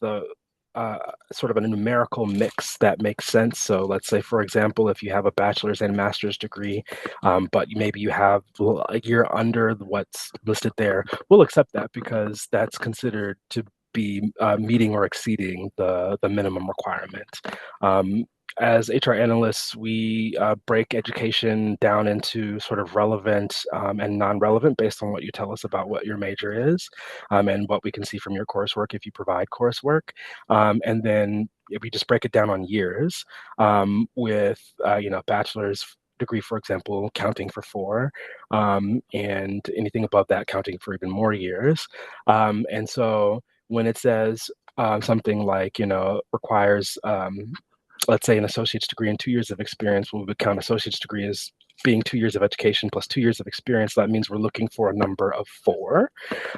[SPEAKER 2] uh, sort of a numerical mix that makes sense. So let's say, for example, if you have a bachelor's and master's degree, but maybe you have a year under what's listed there, we'll accept that because that's considered to be meeting or exceeding the minimum requirement. Um, as HR analysts, we break education down into sort of relevant and non-relevant based on what you tell us about what your major is, and what we can see from your coursework if you provide coursework. And then we just break it down on years, with bachelor's degree, for example, counting for 4, and anything above that counting for even more years. And so when it says something like, requires, let's say, an associate's degree and 2 years of experience, we would count associate's degree as being 2 years of education plus 2 years of experience. That means we're looking for a number of 4.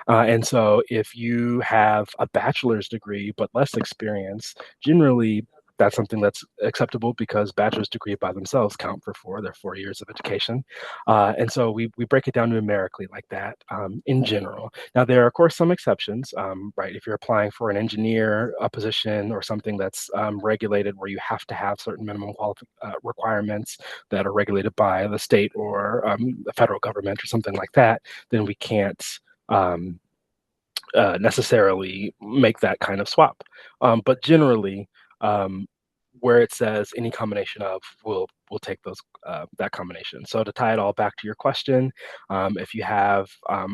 [SPEAKER 2] And so if you have a bachelor's degree but less experience, generally that's something that's acceptable because bachelor's degree by themselves count for 4. They're 4 years of education. And so we break it down numerically like that, in general. Now, there are, of course, some exceptions, right? If you're applying for an engineer position or something that's regulated where you have to have certain minimum requirements that are regulated by the state or the federal government or something like that, then we can't um, necessarily make that kind of swap. But generally, um, where it says any combination of, we'll take those that combination. So to tie it all back to your question, if you have a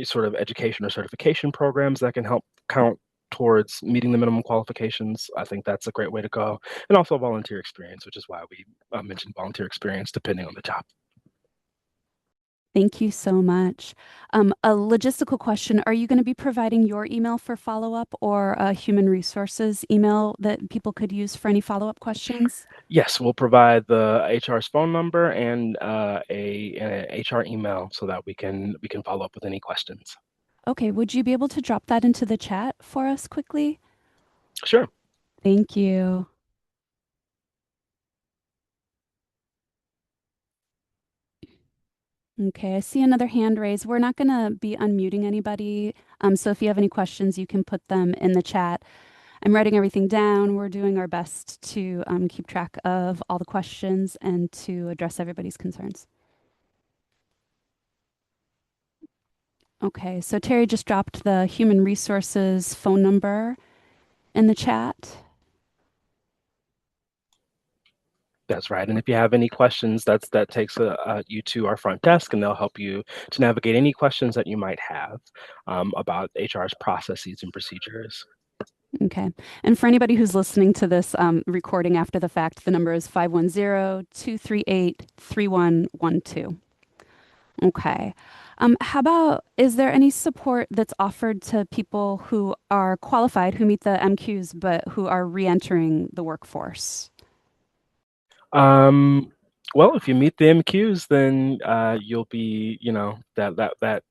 [SPEAKER 2] sort of education or certification programs that can help count towards meeting the minimum qualifications, I think that's a great way to go. And also volunteer experience, which is why we mentioned volunteer experience depending on the job.
[SPEAKER 1] Thank you so much. A logistical question. Are you going to be providing your email for follow-up or a human resources email that people could use for any follow-up questions?
[SPEAKER 2] Yes, we'll provide the HR's phone number and an HR email so that we can follow up with any questions.
[SPEAKER 1] Okay, would you be able to drop that into the chat for us quickly?
[SPEAKER 2] Sure.
[SPEAKER 1] Thank you. Okay, I see another hand raised. We're not going to be unmuting anybody. So if you have any questions, you can put them in the chat. I'm writing everything down. We're doing our best to keep track of all the questions and to address everybody's concerns. Okay, so Terry just dropped the human resources phone number in the chat.
[SPEAKER 2] That's right. And if you have any questions, that takes you to our front desk, and they'll help you to navigate any questions that you might have about HR's processes and procedures.
[SPEAKER 1] Okay. And for anybody who's listening to this recording after the fact, the number is 510-238-3112. Okay. How about, is there any support that's offered to people who are qualified, who meet the MQs, but who are re-entering the workforce?
[SPEAKER 2] Um, well, if you meet the MQs, then you'll be, that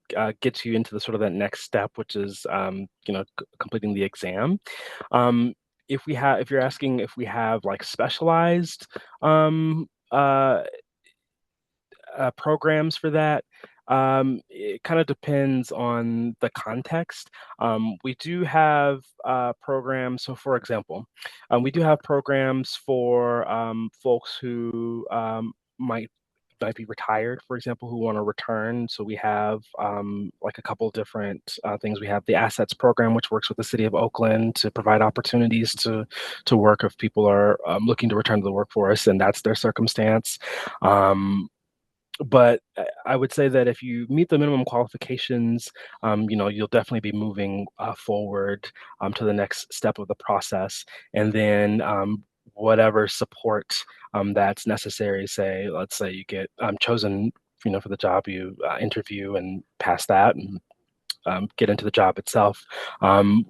[SPEAKER 2] gets you into the sort of that next step, which is, completing the exam. Um, if you're asking if we have like specialized um, uh, programs for that. It kind of depends on the context. We do have programs. So, for example, we do have programs for folks who might be retired, for example, who want to return. So we have like a couple different things. We have the Assets program, which works with the City of Oakland to provide opportunities to work if people are looking to return to the workforce, and that's their circumstance. Um, but I would say that if you meet the minimum qualifications, you'll definitely be moving forward to the next step of the process, and then whatever support that's necessary. Say, let's say you get chosen, for the job, you interview and pass that, and get into the job itself. Um,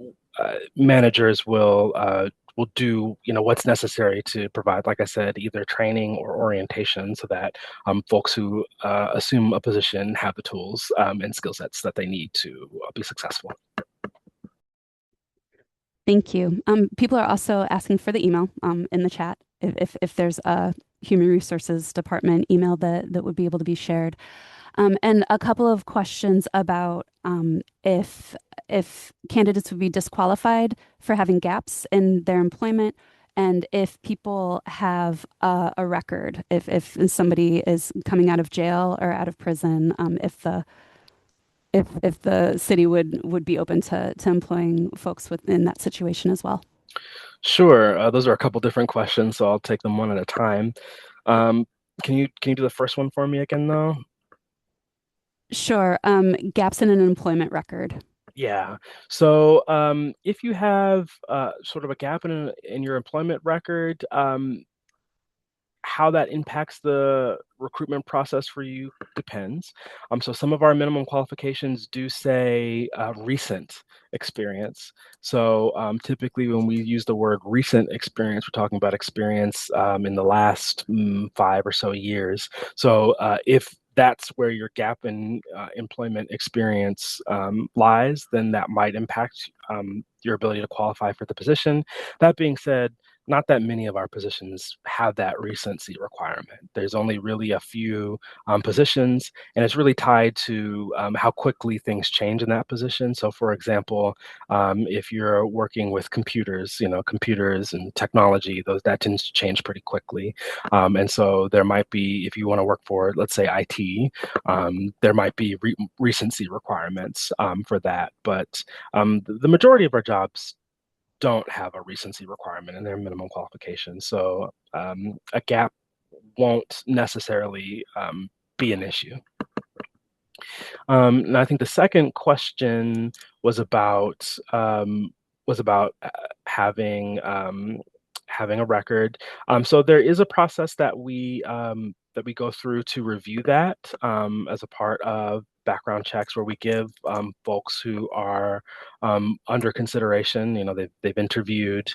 [SPEAKER 2] Managers will do what's necessary to provide, like I said, either training or orientation, so that folks who assume a position have the tools and skill sets that they need to be successful.
[SPEAKER 1] Thank you. People are also asking for the email in the chat if there's a human resources department email that would be able to be shared. And a couple of questions about if candidates would be disqualified for having gaps in their employment, and if people have a record, if somebody is coming out of jail or out of prison, if the city would be open to employing folks within that situation as well.
[SPEAKER 2] Sure, those are a couple different questions, so I'll take them one at a time. Um, can you do the first one for me again, though?
[SPEAKER 1] Sure. Gaps in an employment record.
[SPEAKER 2] Yeah. So if you have sort of a gap in your employment record, how that impacts the recruitment process for you depends. So some of our minimum qualifications do say recent experience. So typically, when we use the word recent experience, we're talking about experience in the last 5 or so years. So if that's where your gap in employment experience lies, then that might impact your ability to qualify for the position. That being said, not that many of our positions have that recency requirement. There's only really a few positions, and it's really tied to how quickly things change in that position. So, for example, if you're working with computers, computers and technology, that tends to change pretty quickly. And so there might be, if you want to work for, let's say, IT, there might be recency requirements for that. But the majority of our jobs don't have a recency requirement in their minimum qualifications. So a gap won't necessarily be an issue. And I think the second question was about having having a record. So there is a process that we go through to review that as a part of background checks, where we give folks who are under consideration. They've interviewed.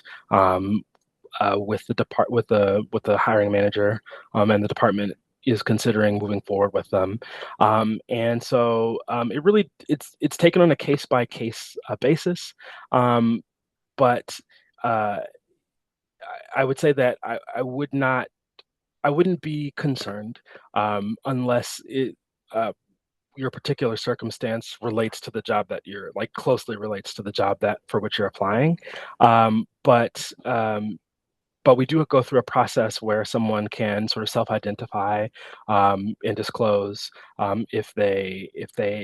[SPEAKER 2] With the hiring manager, and the department is considering moving forward with them. And so it's taken on a case by case basis. Um, but uh, I would say that I wouldn't be concerned unless your particular circumstance relates to the job that you're like closely relates to the job that for which you're applying. Um, but um, but we do go through a process where someone can sort of self-identify and disclose if they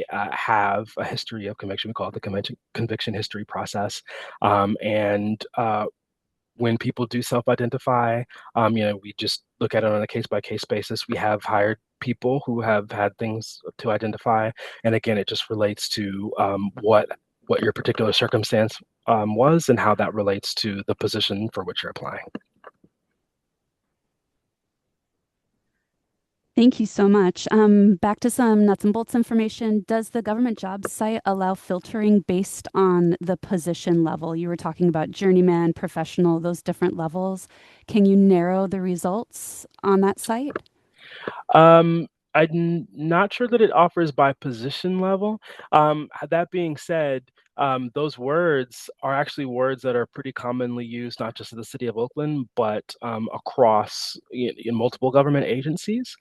[SPEAKER 2] have a history of conviction. We call it the conviction history process. And when people do self-identify, we just look at it on a case-by-case basis. We have hired people who have had things to identify, and again, it just relates to what your particular circumstance was and how that relates to the position for which you're applying.
[SPEAKER 1] Thank you so much. Back to some nuts and bolts information. Does the government jobs site allow filtering based on the position level? You were talking about journeyman, professional, those different levels. Can you narrow the results on that site?
[SPEAKER 2] Um, I'm not sure that it offers by position level. That being said, those words are actually words that are pretty commonly used, not just in the city of Oakland, but across in multiple government agencies.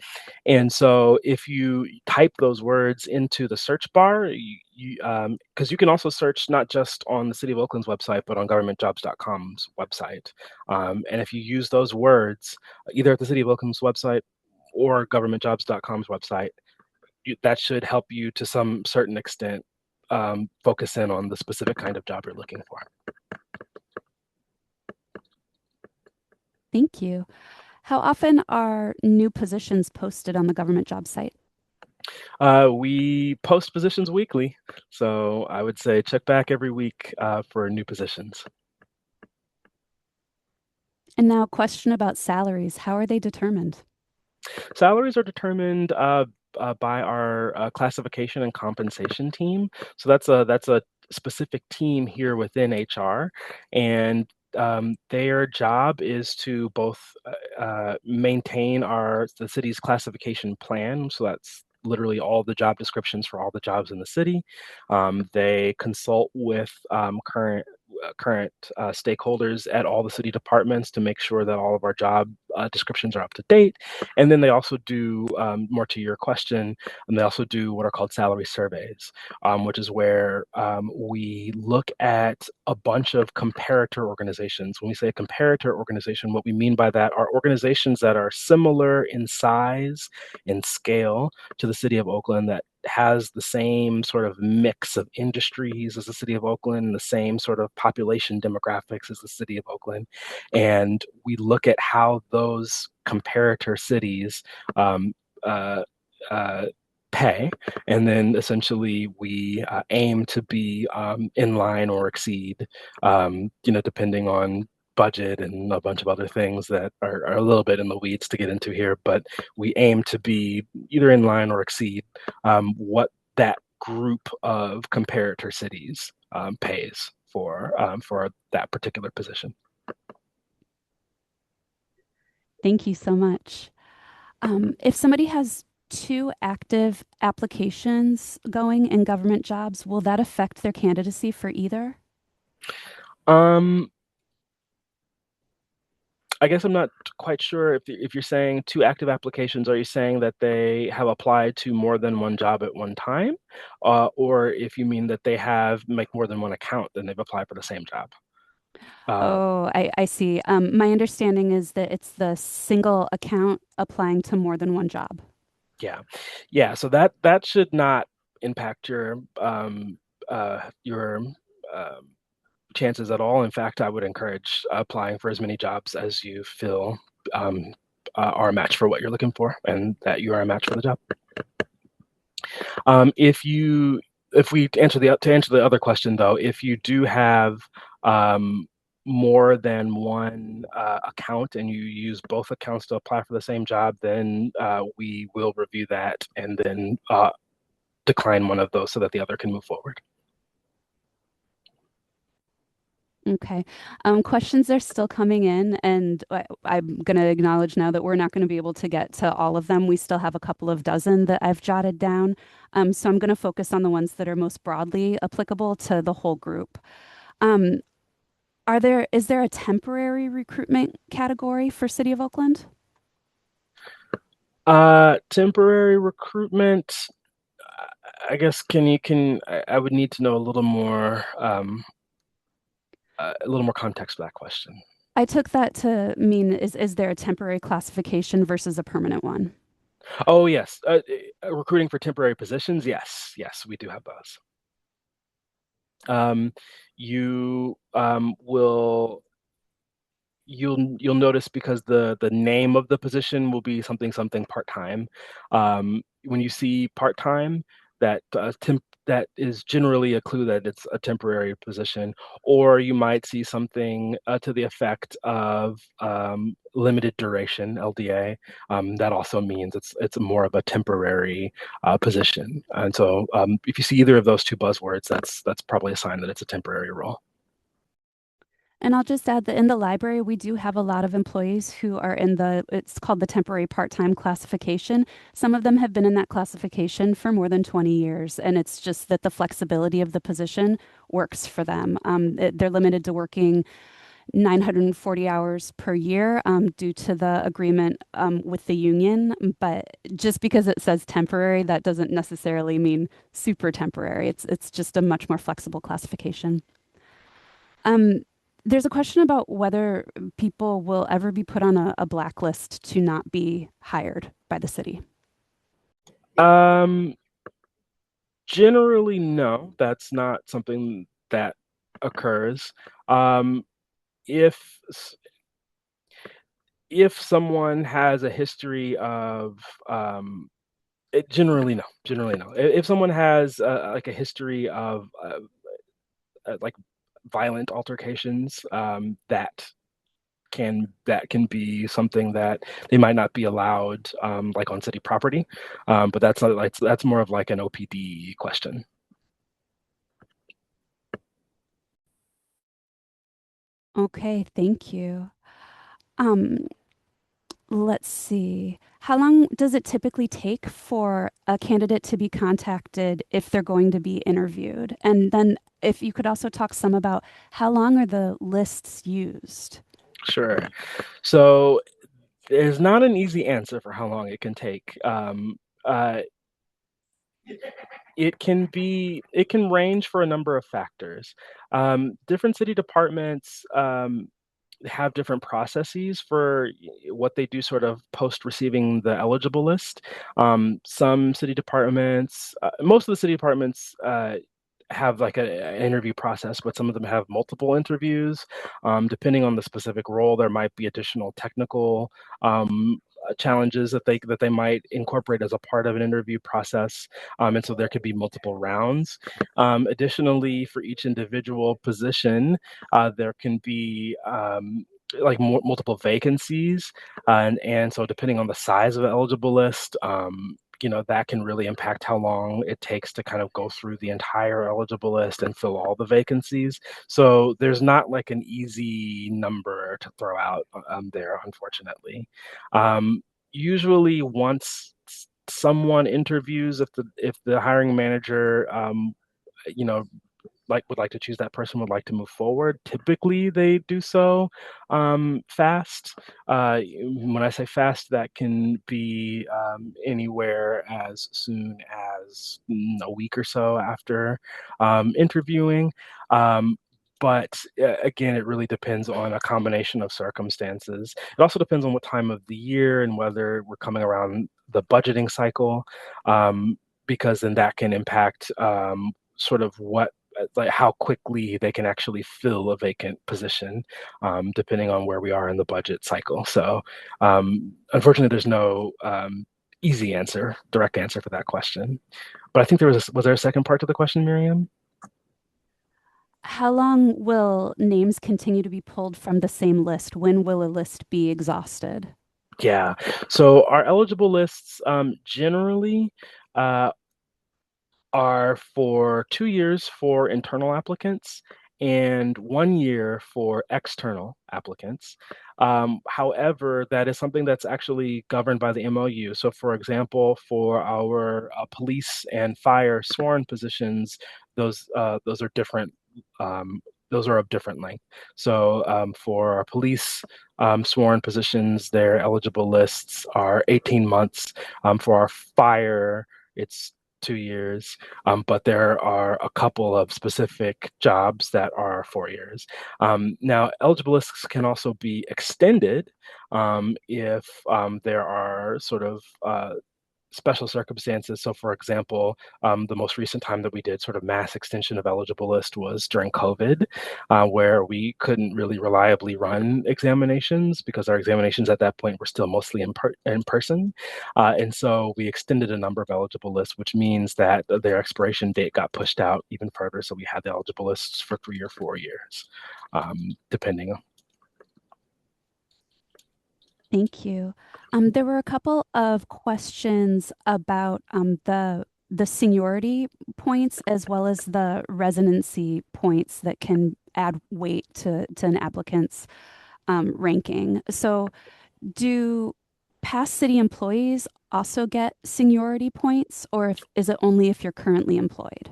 [SPEAKER 2] And so if you type those words into the search bar, because you can also search not just on the City of Oakland's website, but on governmentjobs.com's website. And if you use those words, either at the City of Oakland's website or governmentjobs.com's website, that should help you to some certain extent focus in on the specific kind of job you're looking for.
[SPEAKER 1] Thank you. How often are new positions posted on the government job site?
[SPEAKER 2] We post positions weekly, so I would say check back every week for new positions.
[SPEAKER 1] And now, question about salaries. How are they determined?
[SPEAKER 2] Salaries are determined by our classification and compensation team. So that's a specific team here within HR, and their job is to both maintain the city's classification plan. So that's literally all the job descriptions for all the jobs in the city. They consult with current stakeholders at all the city departments to make sure that all of our job descriptions are up to date. And then they also do, more to your question, and they also do what are called salary surveys, which is where we look at a bunch of comparator organizations. When we say a comparator organization, what we mean by that are organizations that are similar in size and scale to the city of Oakland, that has the same sort of mix of industries as the city of Oakland, the same sort of population demographics as the city of Oakland. And we look at how those comparator cities um, uh, uh, pay, and then essentially we aim to be in line or exceed, depending on budget and a bunch of other things that are a little bit in the weeds to get into here, but we aim to be either in line or exceed what that group of comparator cities pays for that particular position.
[SPEAKER 1] Thank you so much. If somebody has two active applications going in government jobs, will that affect their candidacy for either?
[SPEAKER 2] Um, I guess I'm not quite sure if you're saying two active applications, are you saying that they have applied to more than one job at one time? Or if you mean that they have like more than one account, then they've applied for the same job. Uh,
[SPEAKER 1] Oh, I see. My understanding is that it's the single account applying to more than one job.
[SPEAKER 2] yeah. Yeah, so that should not impact your chances at all. In fact, I would encourage applying for as many jobs as you feel um, are a match for what you're looking for, and that you are a match for the job. If you, if we answer the to answer the other question though, if you do have um, more than one account and you use both accounts to apply for the same job, then we will review that and then decline one of those so that the other can move forward.
[SPEAKER 1] Okay. Questions are still coming in, and I'm going to acknowledge now that we're not going to be able to get to all of them. We still have a couple of dozen that I've jotted down. So I'm going to focus on the ones that are most broadly applicable to the whole group. Um, is there a temporary recruitment category for City of Oakland?
[SPEAKER 2] Temporary recruitment. I guess I would need to know a little more context for that question.
[SPEAKER 1] I took that to mean is there a temporary classification versus a permanent one?
[SPEAKER 2] Oh yes, recruiting for temporary positions. Yes, yes, we do have those. Um, you will you'll notice because the name of the position will be something something part time. When you see part time, that that is generally a clue that it's a temporary position, or you might see something to the effect of limited duration (LDA). That also means it's more of a temporary position. And so, if you see either of those two buzzwords, that's probably a sign that it's a temporary role.
[SPEAKER 1] And I'll just add that in the library, we do have a lot of employees who are in it's called the temporary part-time classification. Some of them have been in that classification for more than 20 years, and it's just that the flexibility of the position works for them. They're limited to working 940 hours per year due to the agreement with the union. But just because it says temporary, that doesn't necessarily mean super temporary. It's just a much more flexible classification. Um, there's a question about whether people will ever be put on a blacklist to not be hired by the city.
[SPEAKER 2] Um, Generally, no, that's not something that occurs. Um, if if someone has a history of generally no. If someone has like a history of like violent altercations, that can be something that they might not be allowed like on city property. But that's not like that's more of like an OPD question.
[SPEAKER 1] Okay, thank you. Um, let's see. How long does it typically take for a candidate to be contacted if they're going to be interviewed? And then if you could also talk some about how long are the lists used?
[SPEAKER 2] Sure. So there's not an easy answer for how long it can take. Uh, it can range for a number of factors. Different city departments have different processes for what they do sort of post receiving the eligible list. Some city departments, most of the city departments have like an interview process, but some of them have multiple interviews. Depending on the specific role, there might be additional technical challenges that they might incorporate as a part of an interview process, and so there could be multiple rounds. Additionally, for each individual position, there can be like multiple vacancies, and so depending on the size of the eligible list, that can really impact how long it takes to kind of go through the entire eligible list and fill all the vacancies. So there's not like an easy number to throw out there, unfortunately. Um, Usually, once someone interviews, if the hiring manager you know would like to choose that person, would like to move forward, typically they do so fast. When I say fast, that can be anywhere as soon as a week or so after interviewing. Um, but again, it really depends on a combination of circumstances. It also depends on what time of the year and whether we're coming around the budgeting cycle, because then that can impact sort of like how quickly they can actually fill a vacant position, depending on where we are in the budget cycle. So, unfortunately, there's no easy answer, direct answer for that question. But I think was there a second part to the question, Miriam?
[SPEAKER 1] How long will names continue to be pulled from the same list? When will a list be exhausted?
[SPEAKER 2] Yeah. So our eligible lists generally uh, are for 2 years for internal applicants and 1 year for external applicants. However, that is something that's actually governed by the MOU. So, for example, for our police and fire sworn positions, those are different. Um, those are of different length. So, for our police sworn positions, their eligible lists are 18 months. For our fire, it's 2 years, but there are a couple of specific jobs that are 4 years. Now, eligible lists can also be extended if there are sort of special circumstances. So, for example, the most recent time that we did sort of mass extension of eligible list was during COVID, where we couldn't really reliably run examinations because our examinations at that point were still mostly in person. And so we extended a number of eligible lists, which means that their expiration date got pushed out even further. So we had the eligible lists for 3 or 4 years, depending.
[SPEAKER 1] Thank you. There were a couple of questions about the seniority points as well as the residency points that can add weight to an applicant's ranking. So, do past city employees also get seniority points, or is it only if you're currently employed?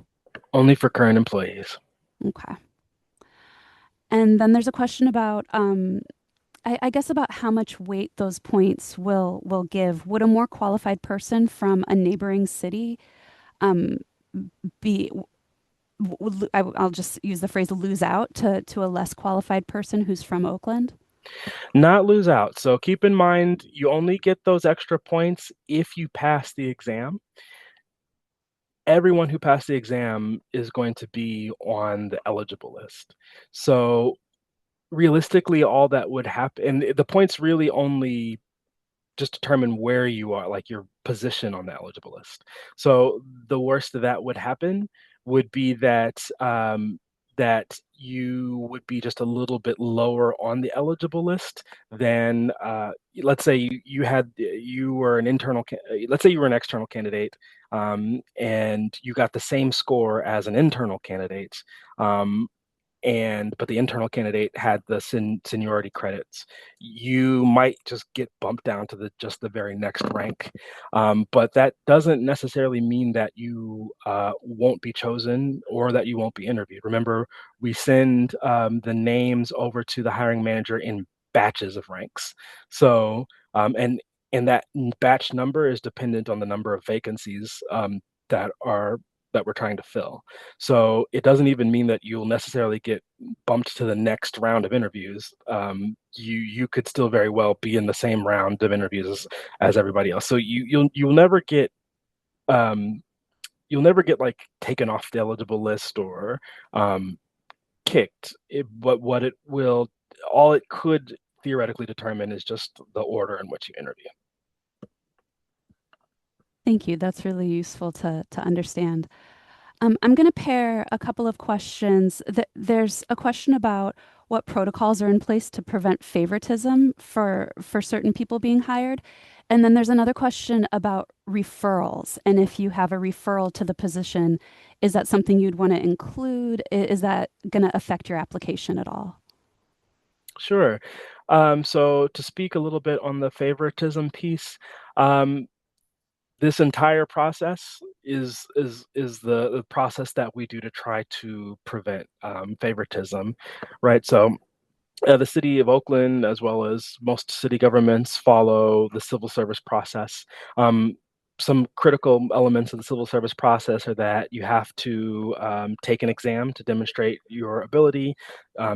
[SPEAKER 2] Only for current employees.
[SPEAKER 1] Okay. And then there's a question about I guess about how much weight those points will give. Would a more qualified person from a neighboring city um, be? I'll just use the phrase lose out to a less qualified person who's from Oakland.
[SPEAKER 2] Not lose out. So keep in mind, you only get those extra points if you pass the exam. Everyone who passed the exam is going to be on the eligible list. So realistically, all that would happen, and the points really only just determine where you are, like your position on the eligible list. So the worst that would happen would be that you would be just a little bit lower on the eligible list than let's say you were an let's say you were an external candidate, and you got the same score as an internal candidate, um, but the internal candidate had the seniority credits. You might just get bumped down to the very next rank, but that doesn't necessarily mean that you won't be chosen or that you won't be interviewed. Remember, we send the names over to the hiring manager in batches of ranks. So and that batch number is dependent on the number of vacancies that are that we're trying to fill. So it doesn't even mean that you'll necessarily get bumped to the next round of interviews. You could still very well be in the same round of interviews as everybody else. So um, you'll never get like taken off the eligible list or kicked. But what it will all it could theoretically determine is just the order in which you interview.
[SPEAKER 1] Thank you. That's really useful to understand. I'm going to pair a couple of questions. There's a question about what protocols are in place to prevent favoritism for certain people being hired. And then there's another question about referrals. And if you have a referral to the position, is that something you'd want to include? Is that going to affect your application at all?
[SPEAKER 2] Sure. So to speak a little bit on the favoritism piece, um, this entire process is the process that we do to try to prevent favoritism, right? So the city of Oakland, as well as most city governments, follow the civil service process. Um, some critical elements of the civil service process are that you have to take an exam to demonstrate your ability.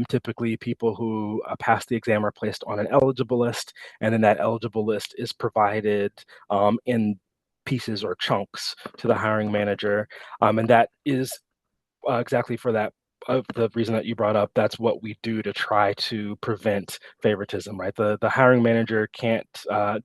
[SPEAKER 2] Typically, people who pass the exam are placed on an eligible list, and then that eligible list is provided in pieces or chunks to the hiring manager. And that is exactly for that of the reason that you brought up. That's what we do to try to prevent favoritism, right? The hiring manager can't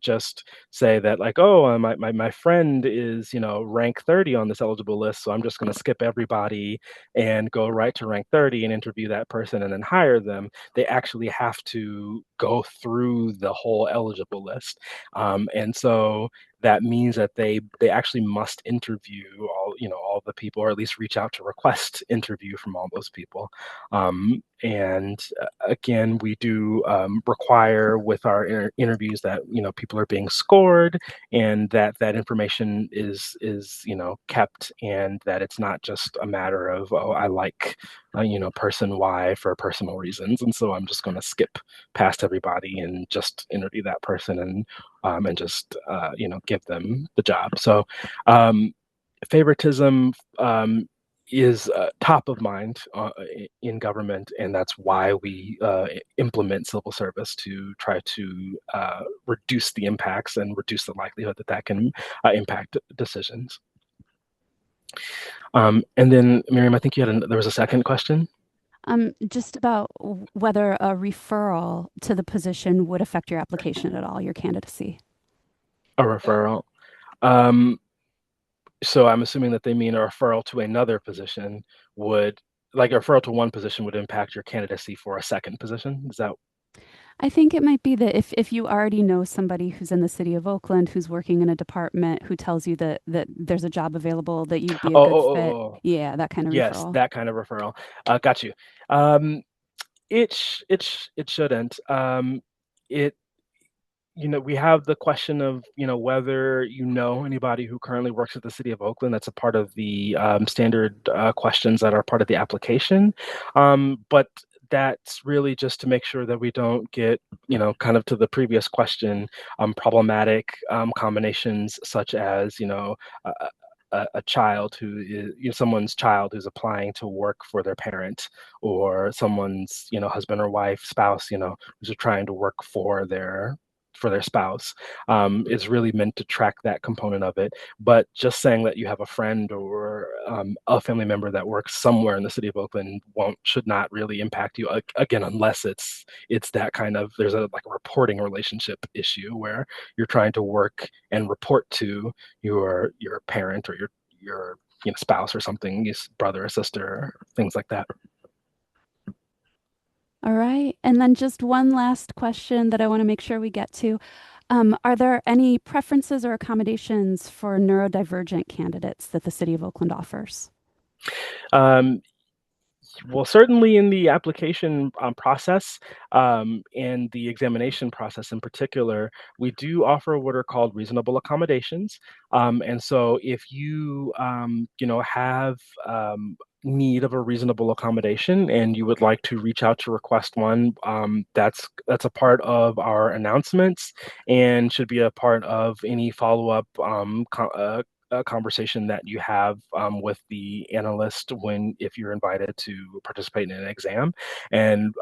[SPEAKER 2] just say that like, oh, my friend is rank 30 on this eligible list, so I'm just going to skip everybody and go right to rank 30 and interview that person and then hire them. They actually have to go through the whole eligible list, and so that means that they actually must interview all the people, or at least reach out to request interview from all those people. And again, we do require with our interviews that people are being scored, and that information is kept, and that it's not just a matter of, oh, I like person Y for personal reasons, and so I'm just going to skip past everybody and just interview that person and just give them the job. So favoritism is top of mind in government, and that's why we implement civil service to try to reduce the impacts and reduce the likelihood that that can impact decisions. And then, Miriam, I think there was a second question.
[SPEAKER 1] Just about whether a referral to the position would affect your application at all, your candidacy.
[SPEAKER 2] A referral. Um, so I'm assuming that they mean a referral to another position would, like a referral to one position would impact your candidacy for a second position. Is that?
[SPEAKER 1] I think it might be that if you already know somebody who's in the city of Oakland who's working in a department who tells you that there's a job available that you'd be a
[SPEAKER 2] Oh,
[SPEAKER 1] good
[SPEAKER 2] oh,
[SPEAKER 1] fit.
[SPEAKER 2] oh, oh.
[SPEAKER 1] Yeah, that kind of
[SPEAKER 2] Yes,
[SPEAKER 1] referral.
[SPEAKER 2] that kind of referral. Got you. Um, it shouldn't. It we have the question of, whether anybody who currently works at the City of Oakland. That's a part of the standard questions that are part of the application. But that's really just to make sure that we don't get, kind of to the previous question, problematic combinations such as, a, a child who is, someone's child who's applying to work for their parent, or someone's, husband or wife, spouse, who's trying to work for their spouse. Is really meant to track that component of it. But just saying that you have a friend or a family member that works somewhere in the city of Oakland should not really impact you, again, unless it's that kind of, there's a like a reporting relationship issue where you're trying to work and report to your parent or your spouse or something, your brother or sister, things like that.
[SPEAKER 1] All right. And then just one last question that I want to make sure we get to. Are there any preferences or accommodations for neurodivergent candidates that the City of Oakland offers?
[SPEAKER 2] Um, Well, certainly in the application process and the examination process in particular, we do offer what are called reasonable accommodations. And so if you, have need of a reasonable accommodation and you would like to reach out to request one, that's a part of our announcements and should be a part of any follow-up conversation that you have with the analyst when if you're invited to participate in an exam. And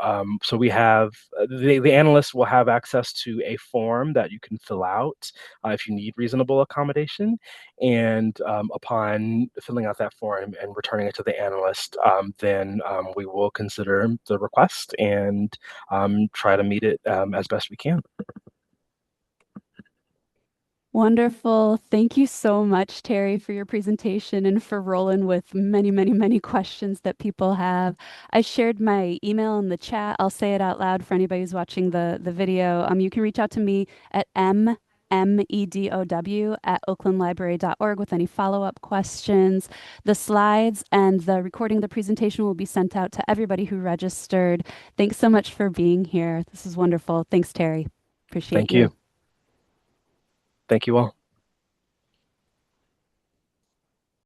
[SPEAKER 2] so we have the analyst will have access to a form that you can fill out if you need reasonable accommodation. And upon filling out that form and returning it to the analyst, then we will consider the request and try to meet it as best we can.
[SPEAKER 1] Wonderful. Thank you so much, Terry, for your presentation and for rolling with many, many, many questions that people have. I shared my email in the chat. I'll say it out loud for anybody who's watching the video. You can reach out to me at medow at oaklandlibrary.org with any follow-up questions. The slides and the recording of the presentation will be sent out to everybody who registered. Thanks so much for being here. This is wonderful. Thanks, Terry. Appreciate
[SPEAKER 2] Thank
[SPEAKER 1] you.
[SPEAKER 2] you. Thank you all.